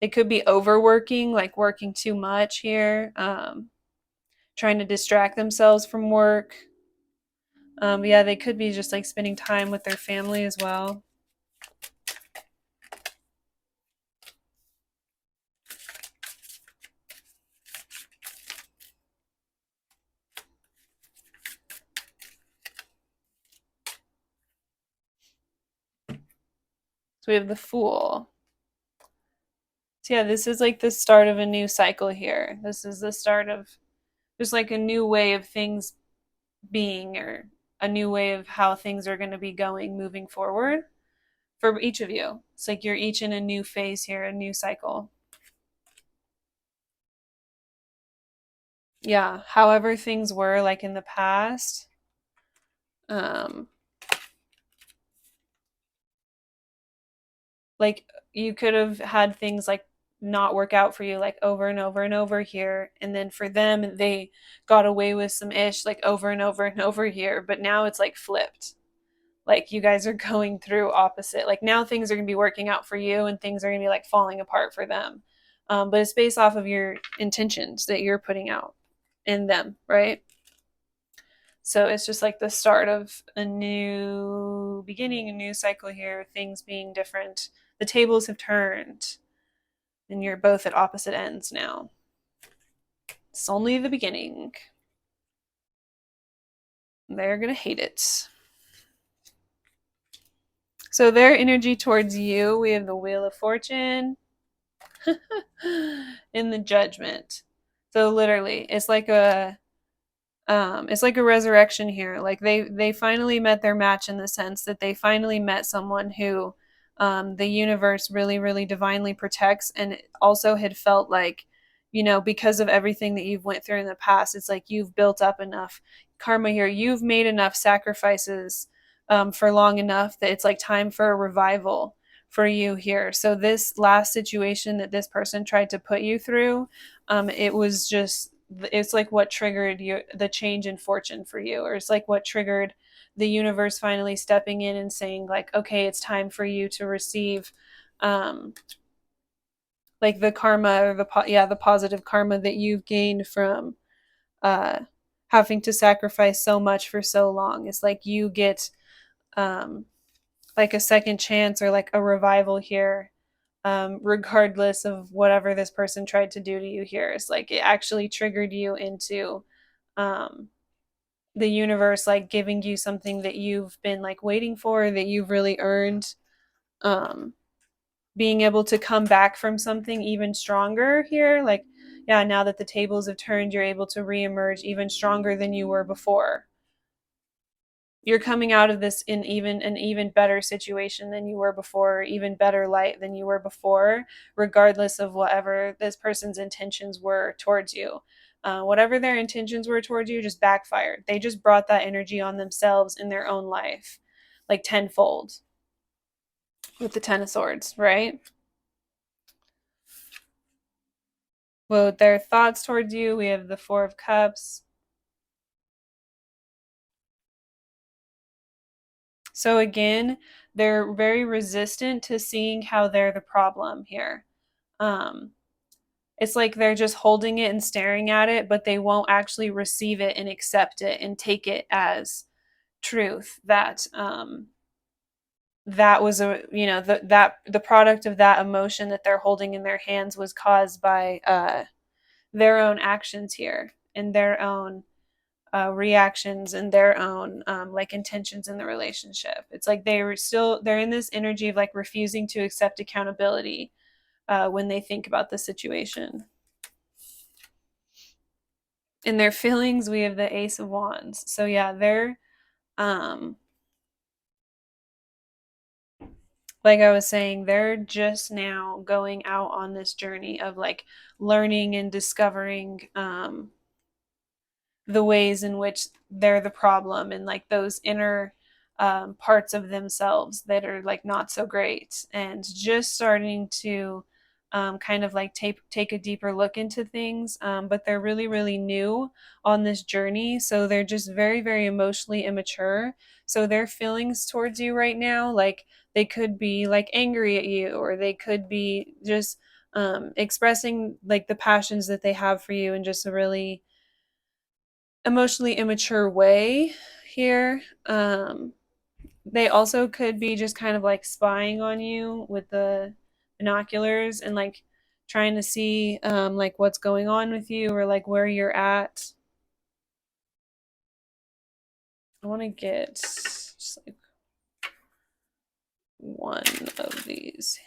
They could be overworking, like working too much here, trying to distract themselves from work. Yeah, they could be just like spending time with their family as well. So we have the Fool. So yeah, this is like the start of a new cycle here. This is the start of just like a new way of things being, or a new way of how things are going to be going moving forward for each of you. It's like you're each in a new phase here, a new cycle. Yeah, however things were like in the past, um like you could have had things like not work out for you like over and over and over here, and then for them they got away with some ish like over and over and over here, but now it's like flipped. Like you guys are going through opposite, like now things are going to be working out for you and things are going to be like falling apart for them. But it's based off of your intentions that you're putting out in them, right? So it's just like the start of a new beginning, a new cycle here, things being different. The tables have turned and you're both at opposite ends now. It's only the beginning. They're going to hate it. So their energy towards you, we have the Wheel of Fortune in the Judgment. So literally, it's like a resurrection here. Like they finally met their match, in the sense that they finally met someone who the universe really, really divinely protects, and also had felt like, because of everything that you've went through in the past, it's like you've built up enough karma here. You've made enough sacrifices for long enough that it's like time for a revival for you here. So this last situation that this person tried to put you through, it was just, it's like what triggered the change in fortune for you, or it's like what triggered the universe finally stepping in and saying like, okay, it's time for you to receive um like the karma, or the positive karma that you've gained from uh having to sacrifice so much for so long. It's like you get um like a second chance, or like a revival here, regardless of whatever this person tried to do to you here. It's like it actually triggered you into um, the universe, like giving you something that you've been like waiting for, that you've really earned. Um, Being able to come back from something even stronger here. Like, yeah, now that the tables have turned, you're able to reemerge even stronger than you were before. You're coming out of this in even an even better situation than you were before, even better light than you were before, regardless of whatever this person's intentions were towards you. Whatever their intentions were towards you just backfired. They just brought that energy on themselves in their own life, like tenfold with the Ten of Swords, right? Well, their thoughts towards you, we have the Four of Cups. So again, they're very resistant to seeing how they're the problem here. Um, it's like they're just holding it and staring at it, but they won't actually receive it and accept it and take it as truth that that was a that the product of that emotion that they're holding in their hands was caused by their own actions here and their own reactions and their own like intentions in the relationship. It's like they're in this energy of like refusing to accept accountability when they think about the situation. In their feelings, we have the Ace of Wands. So yeah, they're um like I was saying, they're just now going out on this journey of like learning and discovering the ways in which they're the problem and like those inner parts of themselves that are like not so great, and just starting to kind of like take a deeper look into things, but they're really really new on this journey, so they're just very very emotionally immature. So their feelings towards you right now, like they could be like angry at you, or they could be just expressing like the passions that they have for you in just a really emotionally immature way here. They also could be just kind of like spying on you with the binoculars and like trying to see like what's going on with you or like where you're at. I want to get just like one of these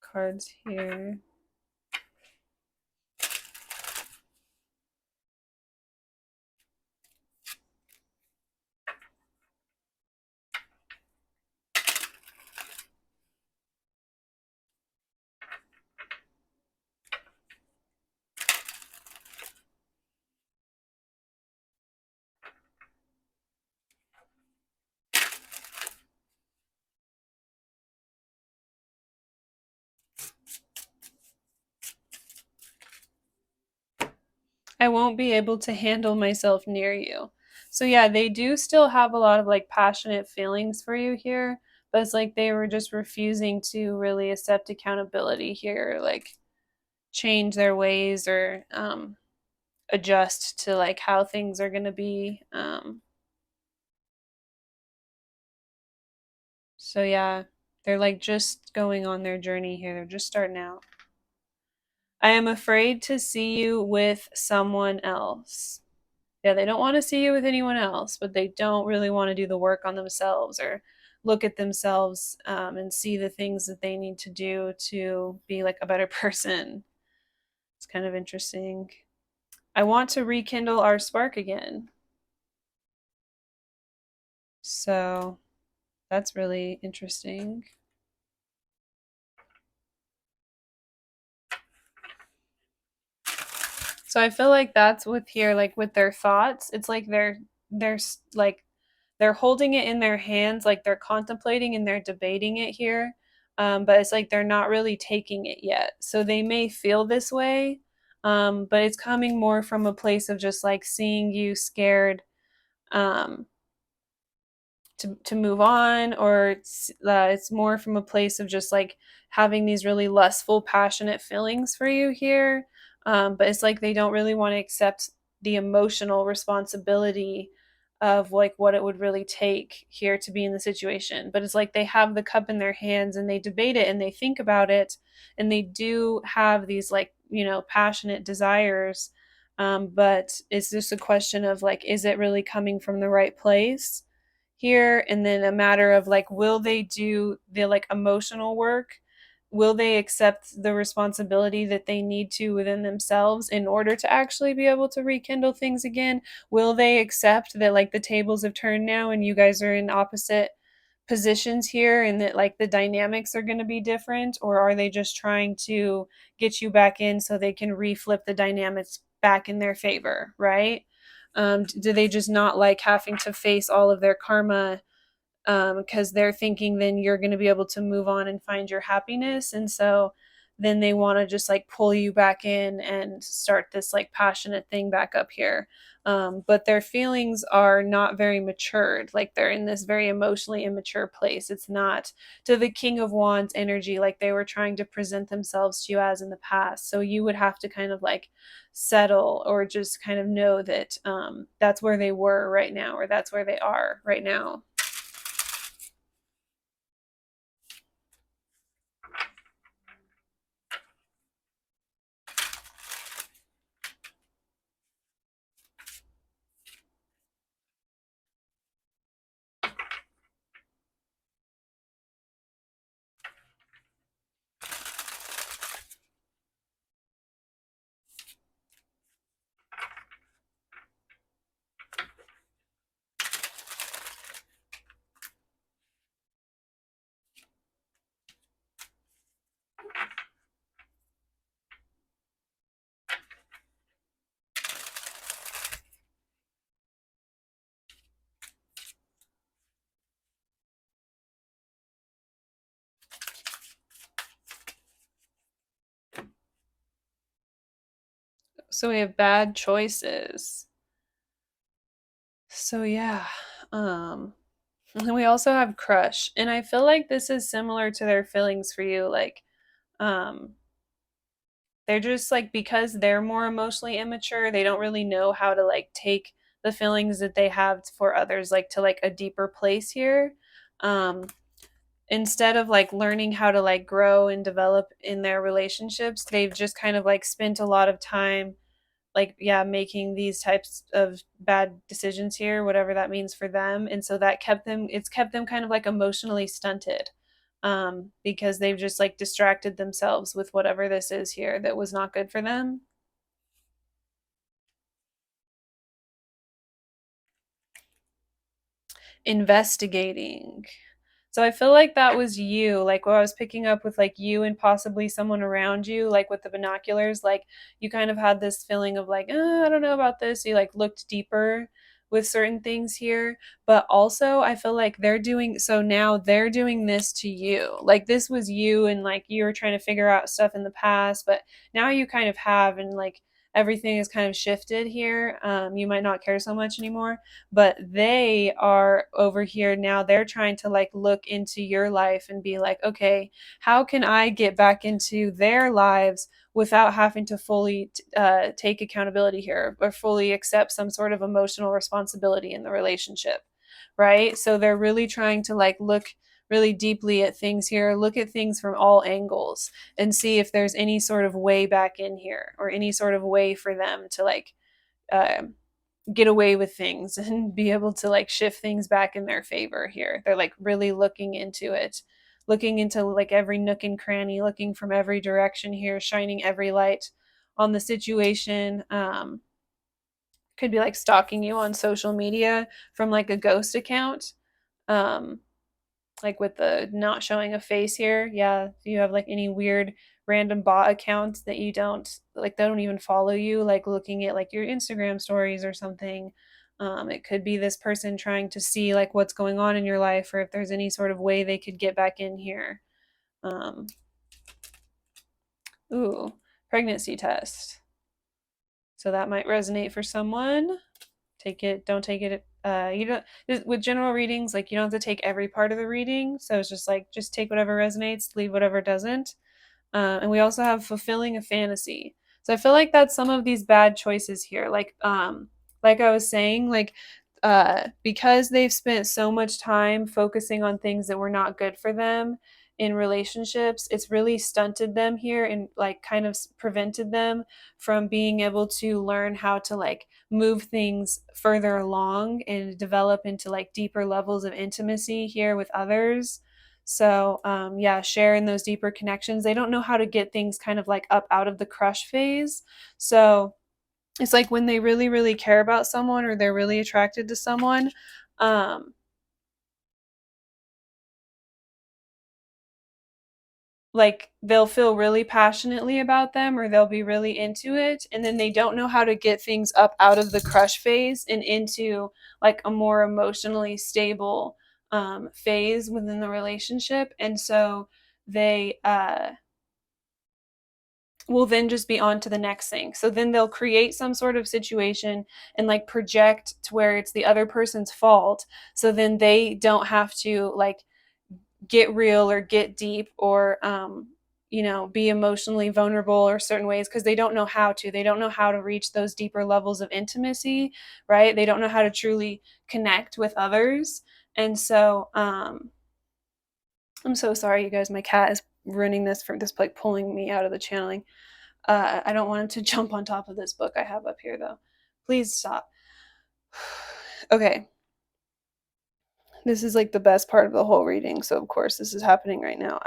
cards here. I won't be able to handle myself near you. So yeah, they do still have a lot of like passionate feelings for you here, but it's like they were just refusing to really accept accountability here, like change their ways or adjust to like how things are going to be. So yeah, they're like just going on their journey here. They're just starting out. I am afraid to see you with someone else. Yeah, they don't want to see you with anyone else, but they don't really want to do the work on themselves or look at themselves and see the things that they need to do to be like a better person. It's kind of interesting. I want to rekindle our spark again. So that's really interesting. So I feel like that's with here, like with their thoughts. It's like they're like they're holding it in their hands, like they're contemplating and they're debating it here. But it's like they're not really taking it yet. So they may feel this way, but it's coming more from a place of just like seeing you scared um, to move on, or it's more from a place of just like having these really lustful passionate feelings for you here, but it's like they don't really want to accept the emotional responsibility of like what it would really take here to be in the situation. But it's like they have the cup in their hands and they debate it and they think about it, and they do have these like passionate desires, but it's just a question of like, is it really coming from the right place here? And then a matter of like, will they do the like emotional work? Will they accept the responsibility that they need to within themselves in order to actually be able to rekindle things again? Will they accept that like the tables have turned now and you guys are in opposite positions here and that like the dynamics are going to be different? Or are they just trying to get you back in so they can reflip the dynamics back in their favor, right? Do they just not like having to face all of their karma because they're thinking then you're going to be able to move on and find your happiness? And so then they want to just like pull you back in and start this like passionate thing back up here. But their feelings are not very matured. Like they're in this very emotionally immature place. It's not to the King of Wands energy like they were trying to present themselves to you as in the past. So you would have to kind of like settle or just kind of know that that's where they were right now, or that's where they are right now. So we have bad choices. So yeah. Um and then we also have crush. And I feel like this is similar to their feelings for you. Like, um, they're just like, because they're more emotionally immature, they don't really know how to like take the feelings that they have for others like to like a deeper place here. Um, Instead of like learning how to like grow and develop in their relationships, they've just kind of like spent a lot of time like, yeah, making these types of bad decisions here, whatever that means for them. And so that kept them, it's kept them kind of like emotionally stunted, because they've just like distracted themselves with whatever this is here that was not good for them. Investigating. So I feel like that was you, like what I was picking up with like you and possibly someone around you, like with the binoculars, like you kind of had this feeling of like, I don't know about this. You like looked deeper with certain things here, but also I feel like they're doing so now they're doing this to you. Like this was you and like you were trying to figure out stuff in the past, but now you kind of have, and like everything is kind of shifted here. You might not care so much anymore, but they are over here now, they're trying to like look into your life and be like, okay, how can I get back into their lives without having to fully take accountability here or fully accept some sort of emotional responsibility in the relationship, right? So they're really trying to like look really deeply at things here, look at things from all angles and see if there's any sort of way back in here or any sort of way for them to like uh, get away with things and be able to like shift things back in their favor here. They're like really looking into it, looking into like every nook and cranny, looking from every direction here, shining every light on the situation. Could be like stalking you on social media from like a ghost account. Um, like with the not showing a face here. Yeah, if you have like any weird random bot accounts that you don't like, they don't even follow you, like looking at like your Instagram stories or something. It could be this person trying to see like what's going on in your life, or if there's any sort of way they could get back in here. Um, ooh, pregnancy test. So that might resonate for someone. Take it, don't take it. You don't, with general readings, like you don't have to take every part of the reading. So it's just like, just take whatever resonates, leave whatever doesn't. And we also have fulfilling a fantasy. So I feel like that's some of these bad choices here. Like I was saying, like because they've spent so much time focusing on things that were not good for them in relationships, it's really stunted them here and like kind of prevented them from being able to learn how to like move things further along and develop into like deeper levels of intimacy here with others. So, yeah, sharing those deeper connections. They don't know how to get things kind of like up out of the crush phase. So, it's like when they really, really care about someone or they're really attracted to someone, um, like they'll feel really passionately about them or they'll be really into it. And then they don't know how to get things up out of the crush phase and into like a more emotionally stable phase within the relationship. And so they, will then just be on to the next thing. So then they'll create some sort of situation and like project to where it's the other person's fault. So then they don't have to like get real or get deep or be emotionally vulnerable or certain ways because they don't know how to. They don't know how to reach those deeper levels of intimacy, right? They don't know how to truly connect with others. And so I'm so sorry, you guys. My cat is ruining this for this, like pulling me out of the channeling. I don't want him to jump on top of this book I have up here, though. Please stop. Okay. This is like the best part of the whole reading. So, of course, this is happening right now.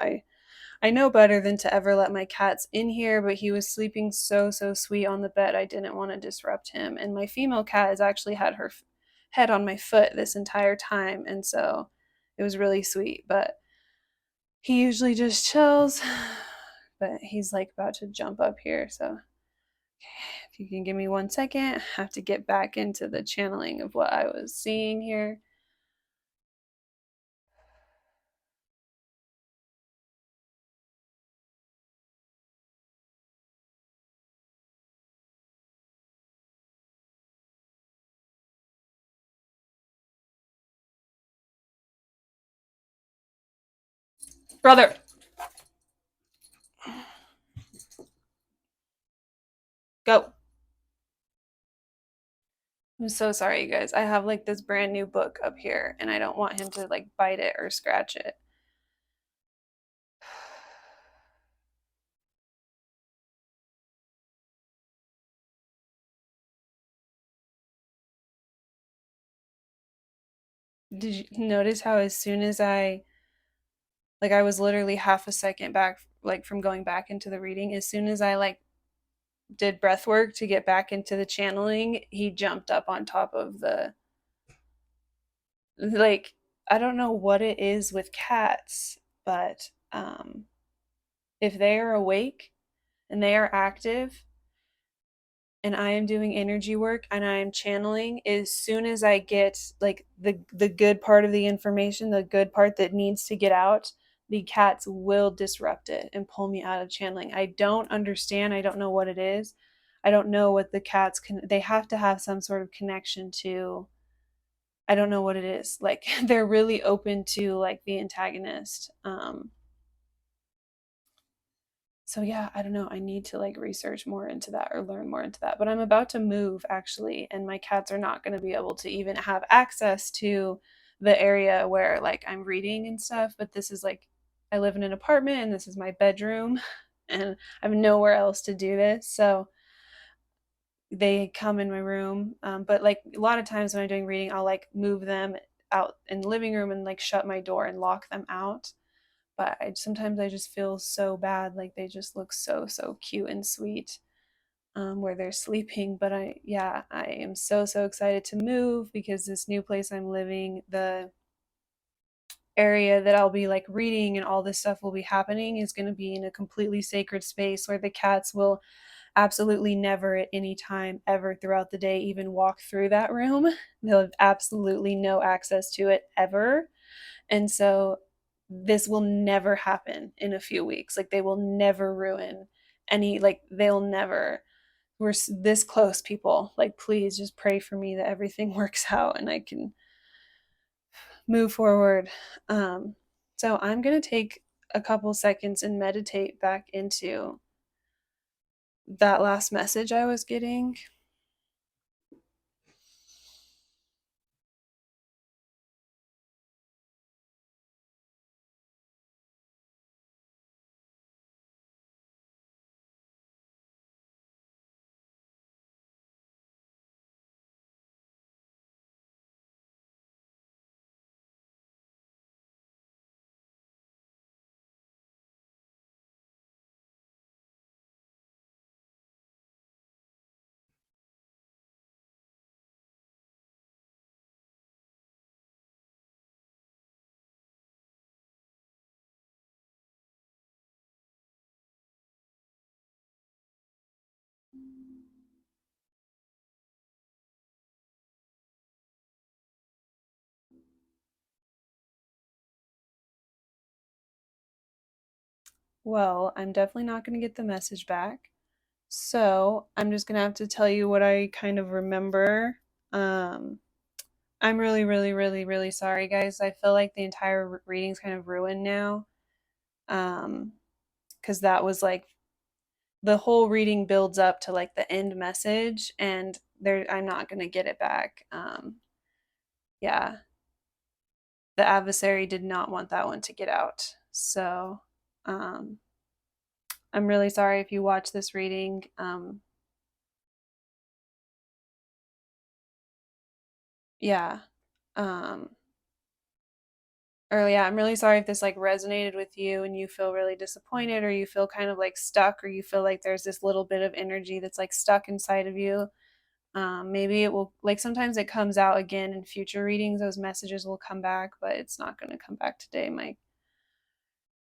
I know better than to ever let my cats in here, but he was sleeping so, so sweet on the bed. I didn't want to disrupt him. And my female cat has actually had her head on my foot this entire time. And so it was really sweet. But he usually just chills. But he's like about to jump up here. So if you can give me 1 second, I have to get back into the channeling of what I was seeing here. Brother! Go! I'm so sorry, you guys. I have like this brand new book up here, and I don't want him to like bite it or scratch it. Did you notice how as soon as I was literally half a second back, like from going back into the reading, as soon as I like did breath work to get back into the channeling, he jumped up on top of the, like, I don't know what it is with cats, but if they are awake and they are active and I am doing energy work and I am channeling, as soon as I get like the good part of the information, the good part that needs to get out, the cats will disrupt it and pull me out of channeling. I don't understand. I don't know what it is. I don't know what the cats can, they have to have some sort of connection to, I don't know what it is. Like they're really open to like the antagonist. So yeah, I don't know. I need to like research more into that or learn more into that. But I'm about to move actually, and my cats are not going to be able to even have access to the area where like I'm reading and stuff. But this is like, I live in an apartment and this is my bedroom, and I have nowhere else to do this. So they come in my room. But like a lot of times when I'm doing reading, I'll like move them out in the living room and like shut my door and lock them out. But sometimes I just feel so bad. Like they just look so, so cute and sweet where they're sleeping. But I am so, so excited to move because this new place I'm living, the area that I'll be like reading and all this stuff will be happening is going to be in a completely sacred space where the cats will absolutely never at any time ever throughout the day even walk through that room. They'll have absolutely no access to it ever. And so this will never happen in a few weeks. Like they will never ruin any, like they'll never. We're this close, people. Like please just pray for me that everything works out and I can move forward. So I'm going to take a couple seconds and meditate back into that last message I was getting. Well, I'm definitely not going to get the message back. So I'm just going to have to tell you what I kind of remember. Um, I'm really, really, really, really sorry, guys. I feel like the entire reading's kind of ruined now. Um, because that was like the whole reading builds up to like the end message, and there I'm not going to get it back. Yeah, the adversary did not want that one to get out. So, um, I'm really sorry if you watch this reading. Yeah. Um, or yeah, I'm really sorry if this like resonated with you and you feel really disappointed, or you feel kind of like stuck, or you feel like there's this little bit of energy that's like stuck inside of you. Maybe it will, like, sometimes it comes out again in future readings, those messages will come back, but it's not going to come back today. My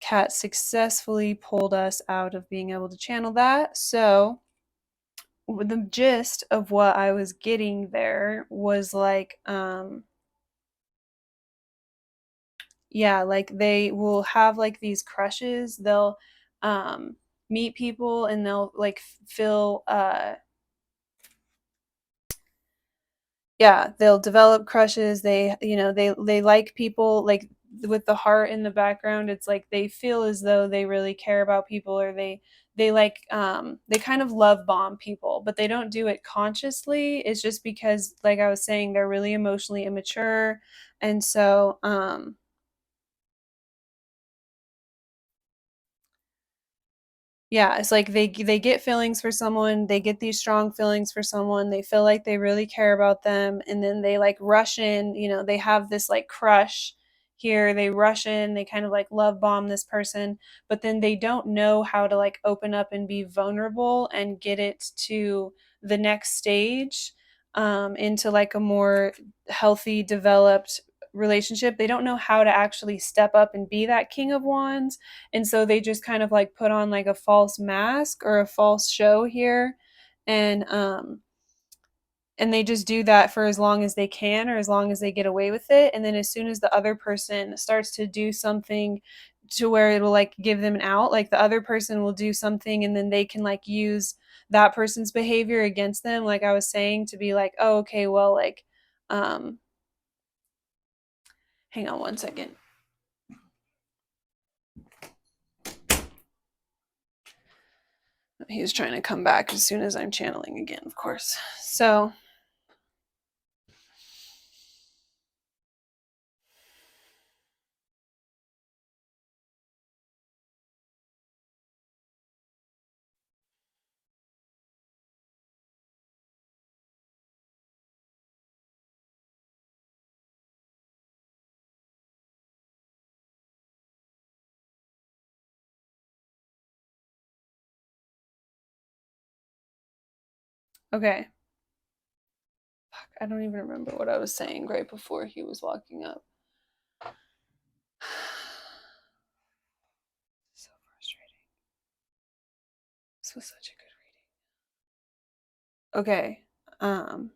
cat successfully pulled us out of being able to channel that. So the gist of what I was getting there was like, yeah, like they will have like these crushes. They'll um meet people and they'll like feel yeah, they'll develop crushes. They, they like people like with the heart in the background. It's like they feel as though they really care about people, or they like they kind of love bomb people, but they don't do it consciously. It's just because, like I was saying, they're really emotionally immature. And so yeah, it's like they get feelings for someone, they get these strong feelings for someone, they feel like they really care about them, and then they like rush in, they have this like crush here, they rush in, they kind of like love bomb this person, but then they don't know how to like open up and be vulnerable and get it to the next stage, into like a more healthy, developed relationship. They don't know how to actually step up and be that king of wands, and so they just kind of like put on like a false mask or a false show here, and they just do that for as long as they can, or as long as they get away with it, and then as soon as the other person starts to do something to where it'll like give them an out, like the other person will do something and then they can like use that person's behavior against them, like I was saying, to be like, oh, okay, well, like, um hang on one second. He was trying to come back as soon as I'm channeling again, of course. So okay. I don't even remember what I was saying right before he was walking up. So frustrating. This was such a good reading. Okay. Um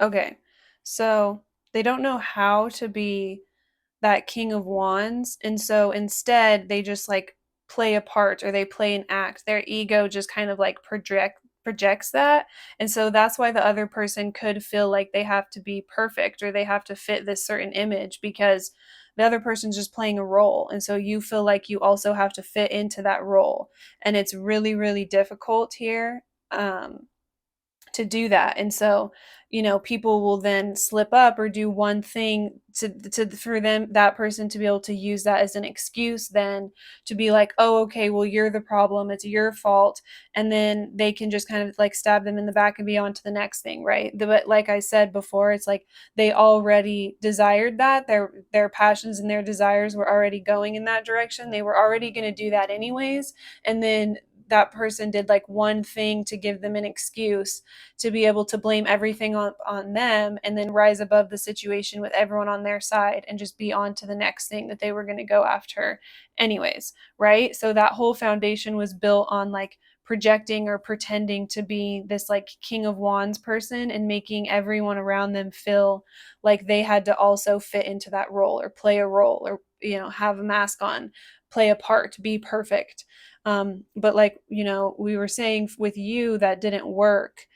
okay. So they don't know how to be that king of wands, and so instead they just like play a part, or they play an act. Their ego just kind of like projects that, and so that's why the other person could feel like they have to be perfect, or they have to fit this certain image, because the other person's just playing a role, and so you feel like you also have to fit into that role, and it's really, really difficult here, to do that. And so, people will then slip up or do one thing to for them, that person to be able to use that as an excuse, then to be like, oh, okay, well, you're the problem, it's your fault, and then they can just kind of like stab them in the back and be on to the next thing, right? But like I said before, it's like they already desired that, their passions and their desires were already going in that direction, they were already going to do that anyways, and then that person did like one thing to give them an excuse to be able to blame everything on them, and then rise above the situation with everyone on their side and just be on to the next thing that they were going to go after anyways, right? So that whole foundation was built on like projecting or pretending to be this like King of Wands person and making everyone around them feel like they had to also fit into that role or play a role or, have a mask on, play a part, be perfect. But like, we were saying with you, that didn't work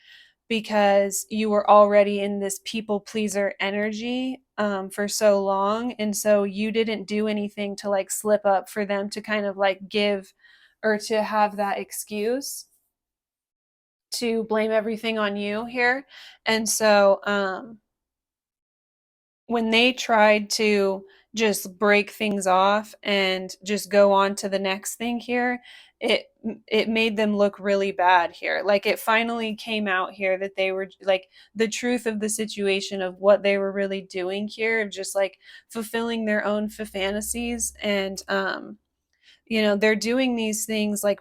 because you were already in this people pleaser energy for so long. And so you didn't do anything to like slip up for them to kind of like give or to have that excuse to blame everything on you here. And so when they tried to just break things off and just go on to the next thing here, it it made them look really bad here. Like it finally came out here that they were like the truth of the situation of what they were really doing here, of just like fulfilling their own fantasies. And they're doing these things like,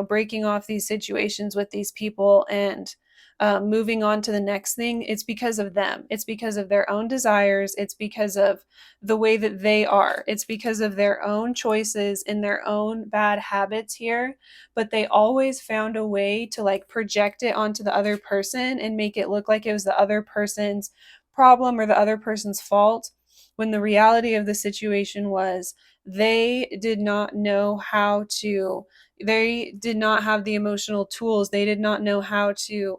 breaking off these situations with these people and moving on to the next thing. It's because of them. It's because of their own desires. It's because of the way that they are. It's because of their own choices and their own bad habits here. But they always found a way to like project it onto the other person and make it look like it was the other person's problem or the other person's fault, when the reality of the situation was they did not know how to, they did not have the emotional tools, they did not know how to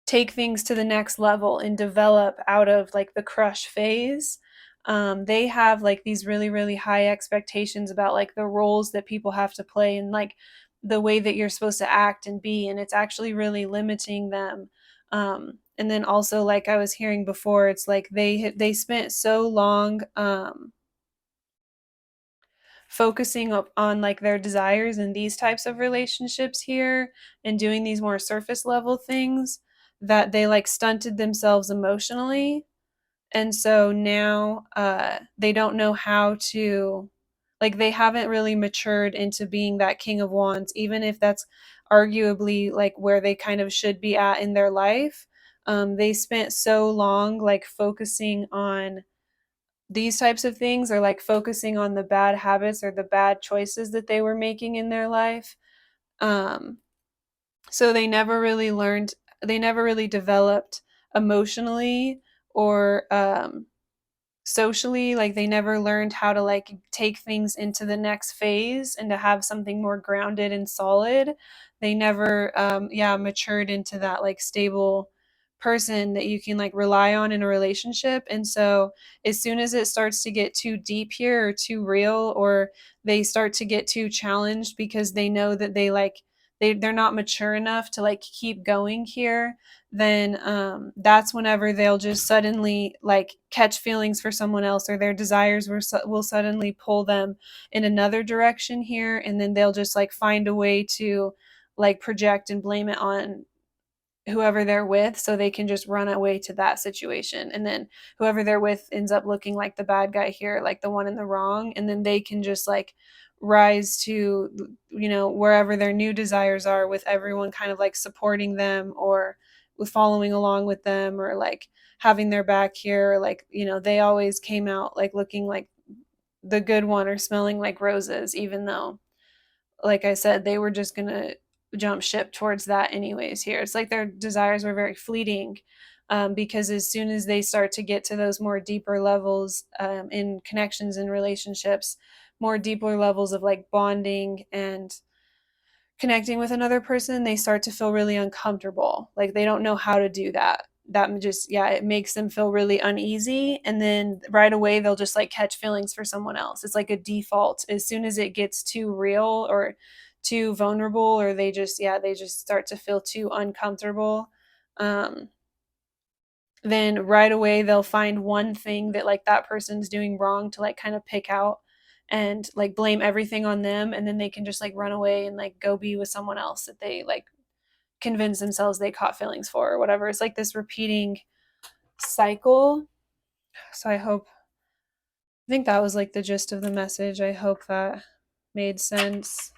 take things to the next level and develop out of like the crush phase. They have like these really really high expectations about like the roles that people have to play and like the way that you're supposed to act and be, and it's actually really limiting them. And then also, like I was hearing before, it's like they spent so long focusing on like their desires in these types of relationships here and doing these more surface level things that they like stunted themselves emotionally. And so now they don't know how to, like, they haven't really matured into being that King of Wands, even if that's arguably like where they kind of should be at in their life. They spent so long like focusing on these types of things, or like focusing on the bad habits or the bad choices that they were making in their life. Um, so they never really developed emotionally or socially. Like they never learned how to like take things into the next phase and to have something more grounded and solid. They never matured into that like stable person that you can like rely on in a relationship. And so as soon as it starts to get too deep here or too real, or they start to get too challenged because they know that they're not mature enough to like keep going here, then that's whenever they'll just suddenly like catch feelings for someone else, or their desires will suddenly pull them in another direction here, and then they'll just like find a way to like project and blame it on whoever they're with so they can just run away to that situation. And then whoever they're with ends up looking like the bad guy here, like the one in the wrong, and then they can just like rise to wherever their new desires are, with everyone kind of like supporting them or with following along with them, or like having their back here, or like they always came out like looking like the good one or smelling like roses, even though, like I said, they were just gonna jump ship towards that anyways here. It's like their desires were very fleeting, because as soon as they start to get to those more deeper levels in connections and relationships, more deeper levels of like bonding and connecting with another person, they start to feel really uncomfortable. Like they don't know how to do that. That just, yeah, it makes them feel really uneasy. And then right away, they'll just like catch feelings for someone else. It's like a default. As soon as it gets too real or too vulnerable, or they just start to feel too uncomfortable. Um, then right away they'll find one thing that like that person's doing wrong to like kind of pick out and like blame everything on them, and then they can just like run away and like go be with someone else that they like convince themselves they caught feelings for or whatever. It's like this repeating cycle. So I think that was like the gist of the message. I hope that made sense.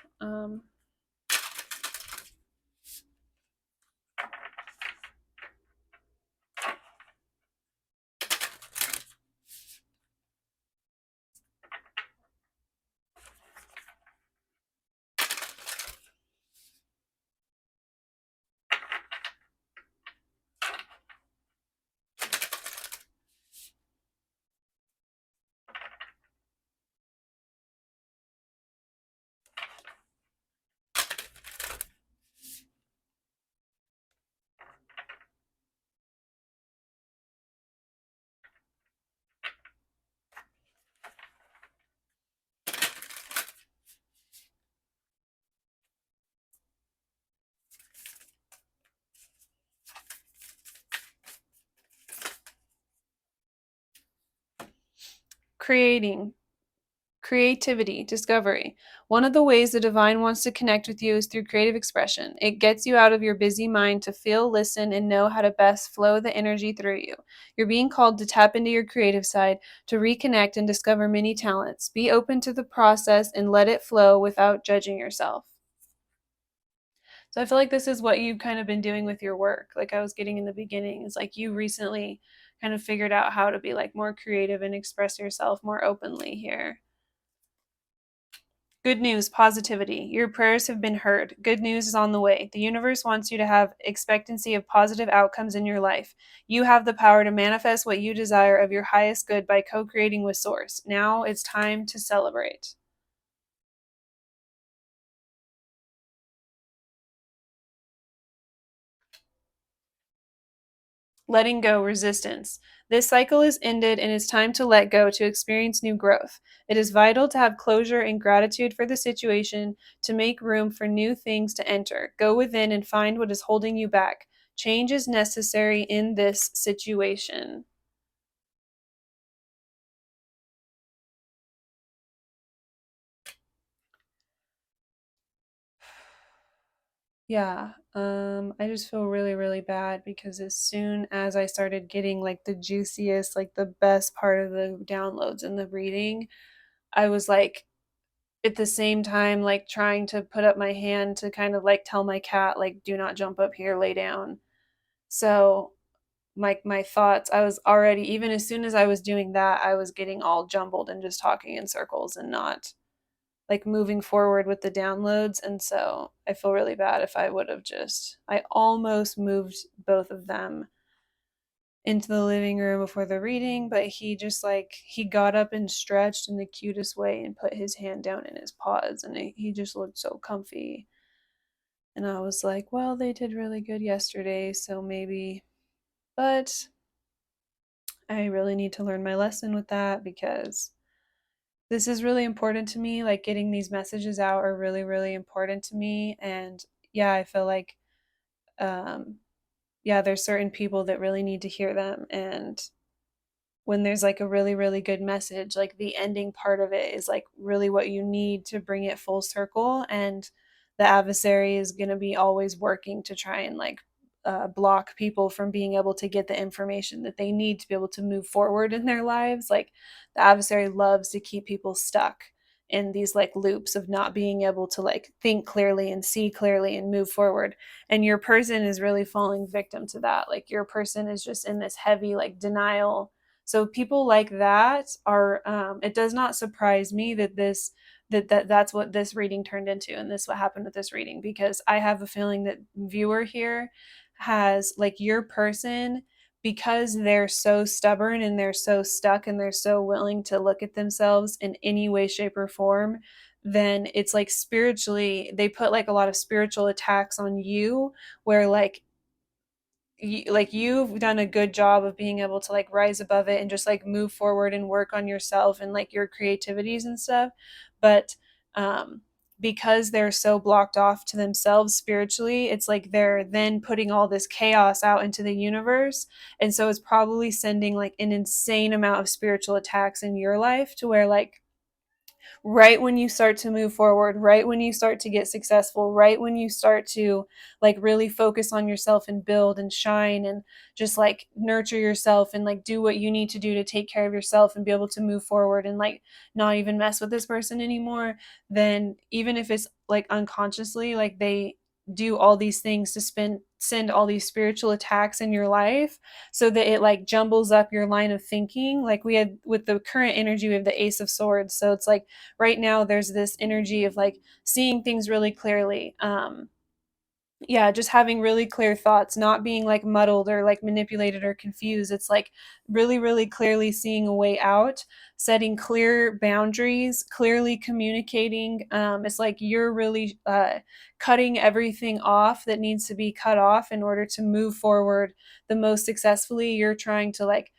creating, creativity, discovery. One of the ways the divine wants to connect with you is through creative expression. It gets you out of your busy mind to feel, listen, and know how to best flow the energy through you. You're being called to tap into your creative side, to reconnect and discover many talents. Be open to the process and let it flow without judging yourself. So I feel like this is what you've kind of been doing with your work. Like I was getting in the beginning, is like you recently kind of figured out how to be like more creative and express yourself more openly here. Good news, positivity. Your prayers have been heard. Good news is on the way. The universe wants you to have expectancy of positive outcomes in your life. You have the power to manifest what you desire of your highest good by co creating with Source. Now it's time to celebrate. Letting go, resistance. This cycle is ended and it's time to let go to experience new growth. It is vital to have closure and gratitude for the situation to make room for new things to enter. Go within and find what is holding you back. Change is necessary in this situation. Yeah, I just feel really, really bad because as soon as I started getting like the juiciest, like the best part of the downloads and the reading, I was like, at the same time like trying to put up my hand to kind of like tell my cat like do not jump up here, lay down. So my thoughts, I was already, even as soon as I was doing that, I was getting all jumbled and just talking in circles and not like moving forward with the downloads. And so I feel really bad. If I would have just, I almost moved both of them into the living room before the reading, but he just like he got up and stretched in the cutest way and put his hand down in his paws, and he just looked so comfy. And I was like, well, they did really good yesterday, so maybe, but I really need to learn my lesson with that because this is really important to me. Like getting these messages out are really, really important to me. And yeah, I feel like um yeah, there's certain people that really need to hear them. And when there's like a really, really good message, like the ending part of it is like really what you need to bring it full circle. And the adversary is going to be always working to try and like block people from being able to get the information that they need to be able to move forward in their lives. Like the adversary loves to keep people stuck in these like loops of not being able to like think clearly and see clearly and move forward. And your person is really falling victim to that. Like your person is just in this heavy like denial. So people like that are it does not surprise me that that's what this reading turned into, and this what happened with this reading, because I have a feeling that viewer here has like your person, because they're so stubborn and they're so stuck and they're so willing to look at themselves in any way, shape, or form, then it's like spiritually they put like a lot of spiritual attacks on you, where like you've done a good job of being able to like rise above it and just like move forward and work on yourself and like your creativities and stuff. But because they're so blocked off to themselves spiritually, it's like they're then putting all this chaos out into the universe, and so it's probably sending like an insane amount of spiritual attacks in your life, to where like right when you start to move forward, right when you start to get successful, right when you start to like really focus on yourself and build and shine and just like nurture yourself and like do what you need to do to take care of yourself and be able to move forward and like not even mess with this person anymore, then even if it's like unconsciously, like they do all these things to send all these spiritual attacks in your life, so that it like jumbles up your line of thinking. Like we had with the current energy, we have the Ace of Swords, so it's like right now there's this energy of like seeing things really clearly. Yeah, just having really clear thoughts, not being like muddled or like manipulated or confused. It's like really, really clearly seeing a way out, setting clear boundaries, clearly communicating. It's like you're really cutting everything off that needs to be cut off in order to move forward the most successfully. You're trying to like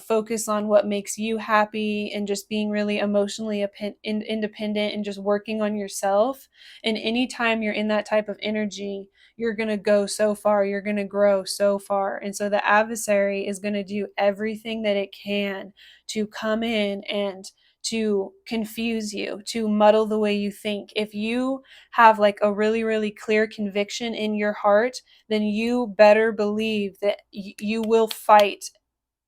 focus on what makes you happy and just being really emotionally independent and just working on yourself. And anytime you're in that type of energy, you're going to go so far, you're going to grow so far. And so the adversary is going to do everything that it can to come in and to confuse you, to muddle the way you think. If you have like a really, really clear conviction in your heart, then you better believe that you will fight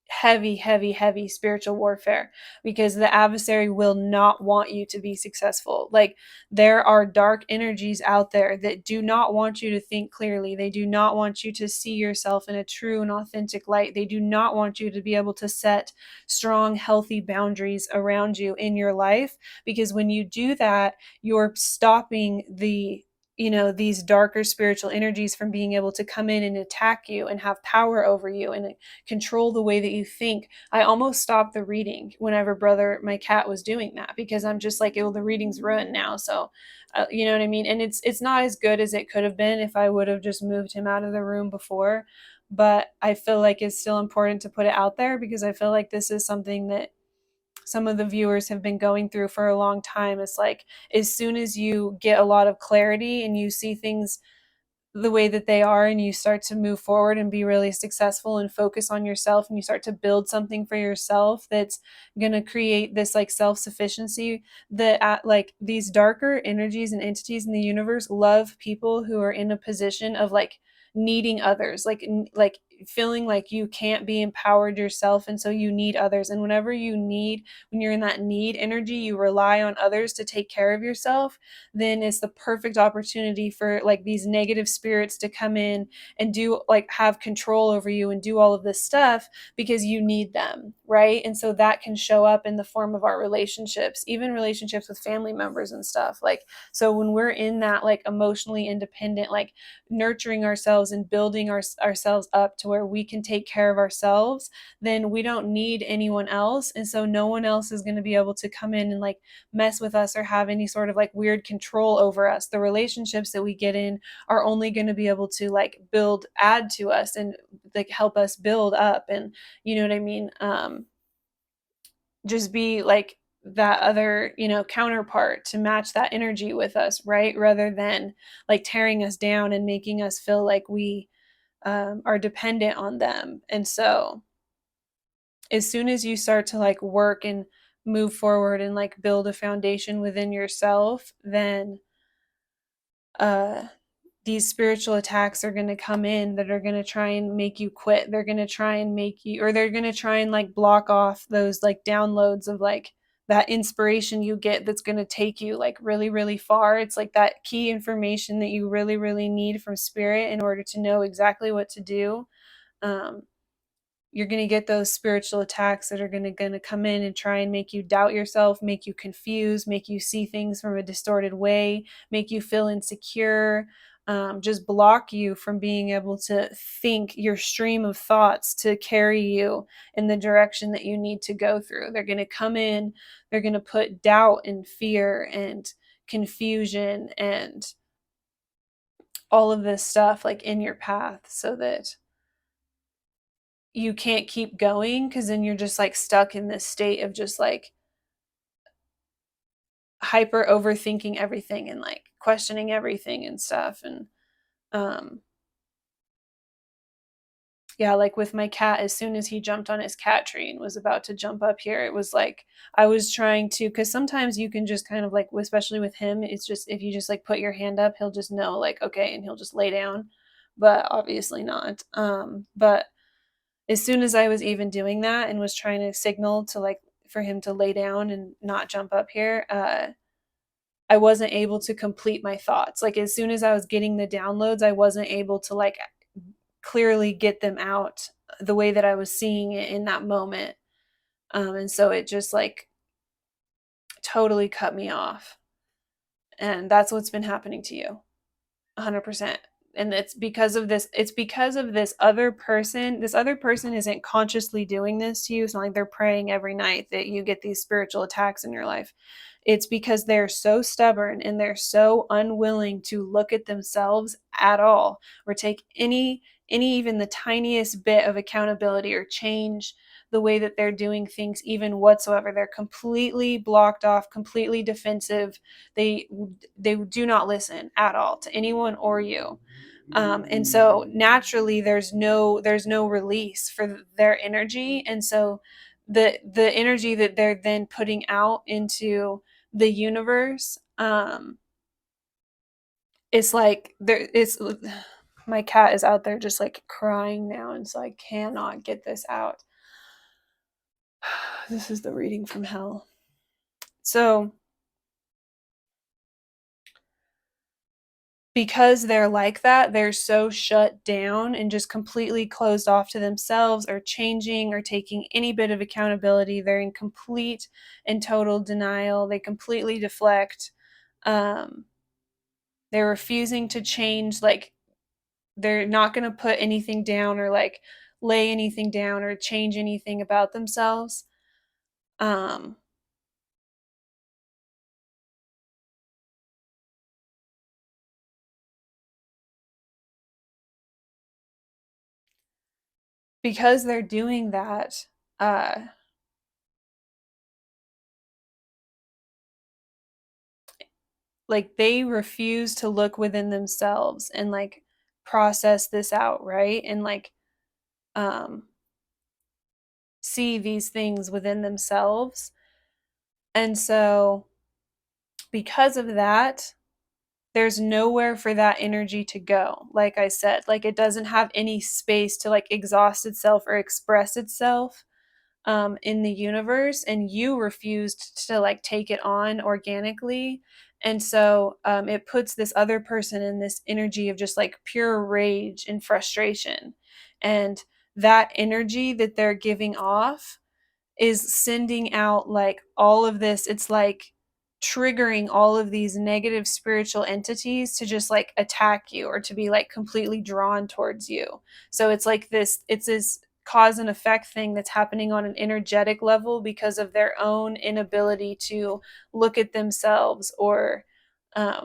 heavy, heavy, heavy spiritual warfare, because the adversary will not want you to be successful. Like, there are dark energies out there that do not want you to think clearly. They do not want you to see yourself in a true and authentic light. They do not want you to be able to set strong, healthy boundaries around you in your life, because when you do that, you're stopping these darker spiritual energies from being able to come in and attack you and have power over you and control the way that you think. I almost stopped the reading whenever my cat was doing that, because I'm just like, oh, the reading's ruined now. So, you know what I mean? And it's not as good as it could have been if I would have just moved him out of the room before. But I feel like it's still important to put it out there, because I feel like this is something that some of the viewers have been going through for a long time. It's like, as soon as you get a lot of clarity and you see things the way that they are, and you start to move forward and be really successful and focus on yourself, and you start to build something for yourself that's going to create this like self-sufficiency, that like these darker energies and entities in the universe love people who are in a position of like needing others, like feeling like you can't be empowered yourself, and so you need others. And when you're in that need energy, you rely on others to take care of yourself, then it's the perfect opportunity for like these negative spirits to come in and do like have control over you and do all of this stuff, because you need them, right? And so that can show up in the form of our relationships, even relationships with family members and stuff. Like, so when we're in that like emotionally independent, like nurturing ourselves and building ourselves up to where we can take care of ourselves, then we don't need anyone else. And so no one else is going to be able to come in and like mess with us or have any sort of like weird control over us. The relationships that we get in are only going to be able to like add to us and like help us build up, and you know what I mean? Just be like that other, counterpart to match that energy with us, right? Rather than like tearing us down and making us feel like we are dependent on them. And so as soon as you start to like work and move forward and like build a foundation within yourself, then uh these spiritual attacks are going to come in that are going to try and make you quit. They're going to try and make you, or they're going to try and like block off those like downloads of like that inspiration you get that's going to take you like really, really far. It's like that key information that you really, really need from spirit in order to know exactly what to do. Um, you're going to get those spiritual attacks that are going to come in and try and make you doubt yourself, make you confused, make you see things from a distorted way, make you feel insecure, just block you from being able to think your stream of thoughts to carry you in the direction that you need to go through. They're going to come in, they're going to put doubt and fear and confusion and all of this stuff like in your path, so that you can't keep going, because then you're just like stuck in this state of just like hyper overthinking everything and like questioning everything and stuff. And um yeah, like with my cat, as soon as he jumped on his cat tree and was about to jump up here, it was like I was trying to, because sometimes you can just kind of like, especially with him, it's just if you just like put your hand up, he'll just know like okay, and he'll just lay down, but obviously not. But as soon as I was even doing that and was trying to signal to like for him to lay down and not jump up here, I wasn't able to complete my thoughts. Like as soon as I was getting the downloads, I wasn't able to like clearly get them out the way that I was seeing it in that moment. And so it just like totally cut me off. And that's what's been happening to you. 100%. And it's because of this other person. This other person isn't consciously doing this to you. It's not like they're praying every night that you get these spiritual attacks in your life. It's because they're so stubborn and they're so unwilling to look at themselves at all, or take any any even the tiniest bit of accountability or change the way that they're doing things even whatsoever. They're completely blocked off, completely defensive. They do not listen at all to anyone or you. And so naturally there's no release for their energy. And so the energy that they're then putting out into the universe, it's like there it's my cat is out there just like crying now, and so I cannot get this out. This is the reading from hell. So because they're like that, they're so shut down and just completely closed off to themselves or changing or taking any bit of accountability. They're in complete and total denial. They completely deflect. Um, they're refusing to change. Like, they're not going to put anything down or like lay anything down or change anything about themselves. Um, because they're doing that, uh, like they refuse to look within themselves and like process this out, right? And like um see these things within themselves. And so because of that, there's nowhere for that energy to go. Like I said, like it doesn't have any space to like exhaust itself or express itself in the universe, and you refused to like take it on organically. And so it puts this other person in this energy of just like pure rage and frustration, and that energy that they're giving off is sending out like all of this. It's like triggering all of these negative spiritual entities to just like attack you or to be like completely drawn towards you. So it's this cause and effect thing that's happening on an energetic level because of their own inability to look at themselves or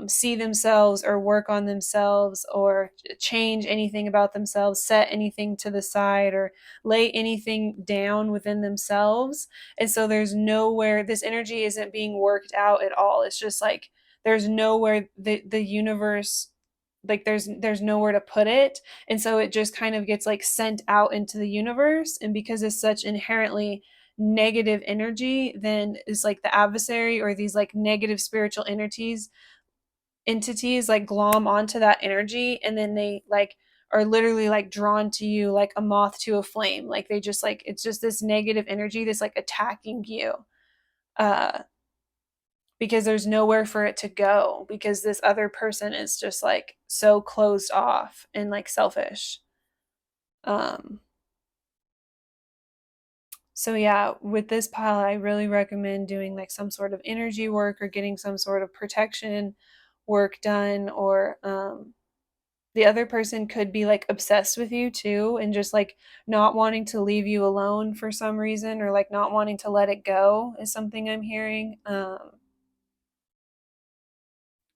see themselves or work on themselves or change anything about themselves, set anything to the side or lay anything down within themselves. And so there's nowhere, this energy isn't being worked out at all. It's just like there's nowhere the universe, like there's nowhere to put it. And so it just kind of gets like sent out into the universe. And because it's such inherently negative energy, then it's like the adversary or these like negative spiritual entities like glom onto that energy, and then they like are literally like drawn to you like a moth to a flame. Like they just like, it's just this negative energy that's like attacking you, uh because there's nowhere for it to go because this other person is just like so closed off and like selfish. um so yeah, with this pile I really recommend doing like some sort of energy work or getting some sort of protection work done, or the other person could be like obsessed with you too and just like not wanting to leave you alone for some reason, or like not wanting to let it go is something I'm hearing.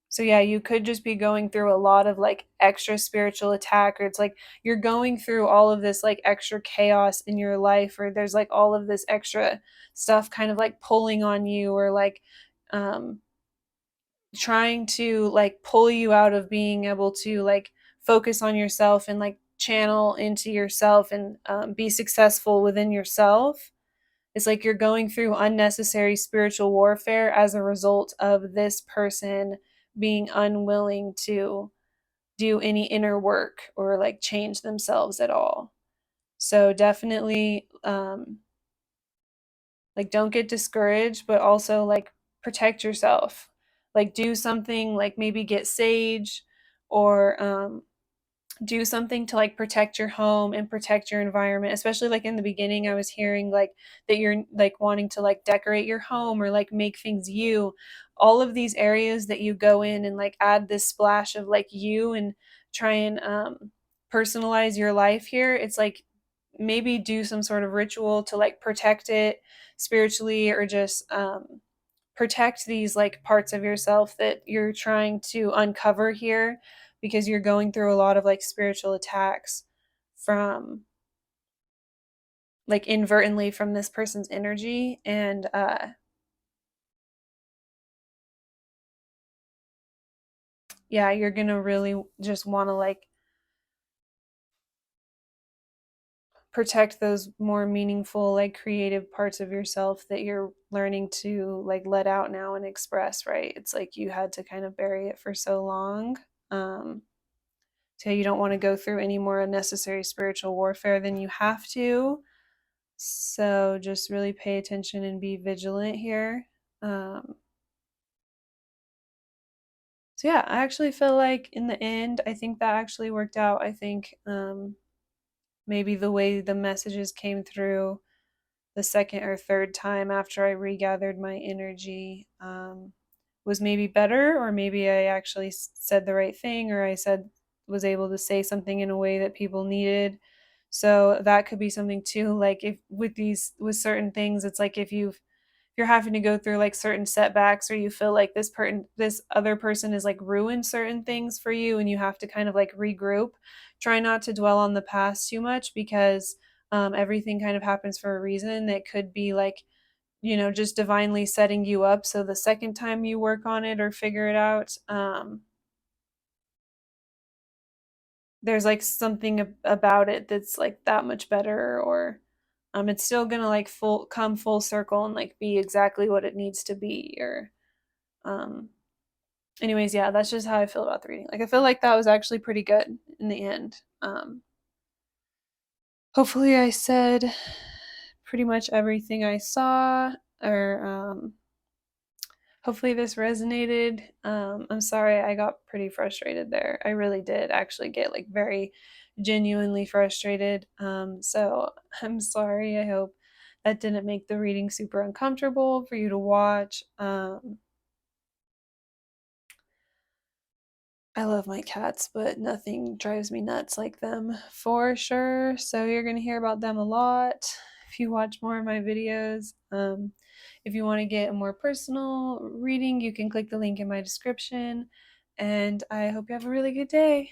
So yeah, you could just be going through a lot of like extra spiritual attack, or it's like you're going through all of this like extra chaos in your life, or there's like all of this extra stuff kind of like pulling on you, or like um trying to like pull you out of being able to like focus on yourself and like channel into yourself and be successful within yourself. It's like you're going through unnecessary spiritual warfare as a result of this person being unwilling to do any inner work or like change themselves at all. So definitely like don't get discouraged, but also like protect yourself. Like do something, like maybe get sage, or do something to like protect your home and protect your environment. Especially like in the beginning I was hearing like that you're like wanting to like decorate your home or like make things you, all of these areas that you go in and like add this splash of like you and try and personalize your life here. It's like maybe do some sort of ritual to like protect it spiritually, or just protect these like parts of yourself that you're trying to uncover here, because you're going through a lot of like spiritual attacks. from like inadvertently from this person's energy. And yeah, you're gonna really just want to like protect those more meaningful, like creative parts of yourself that you're learning to like let out now and express, right? It's like you had to kind of bury it for so long. um so you don't want to go through any more unnecessary spiritual warfare than you have to. So just really pay attention and be vigilant here. um so yeah, I actually feel like in the end, I think that actually worked out. I think maybe the way the messages came through the second or third time after I regathered my energy was maybe better, or maybe I actually said the right thing, or I said was able to say something in a way that people needed. So that could be something too. Like if with certain things, it's like if you're having to go through like certain setbacks, or you feel like this other person is like ruined certain things for you and you have to kind of like regroup, try not to dwell on the past too much, because everything kind of happens for a reason. That could be like, just divinely setting you up so the second time you work on it or figure it out, there's like something about it that's like that much better, or it's still gonna like full circle and like be exactly what it needs to be. Or um anyways, yeah, that's just how I feel about the reading. Like I feel like that was actually pretty good in the end. Hopefully I said pretty much everything I saw, or hopefully this resonated. I'm sorry I got pretty frustrated there. I really did actually get like very genuinely frustrated. So I'm sorry. I hope that didn't make the reading super uncomfortable for you to watch. I love my cats, but nothing drives me nuts like them for sure. So you're going to hear about them a lot if you watch more of my videos. If you want to get a more personal reading, you can click the link in my description. And I hope you have a really good day.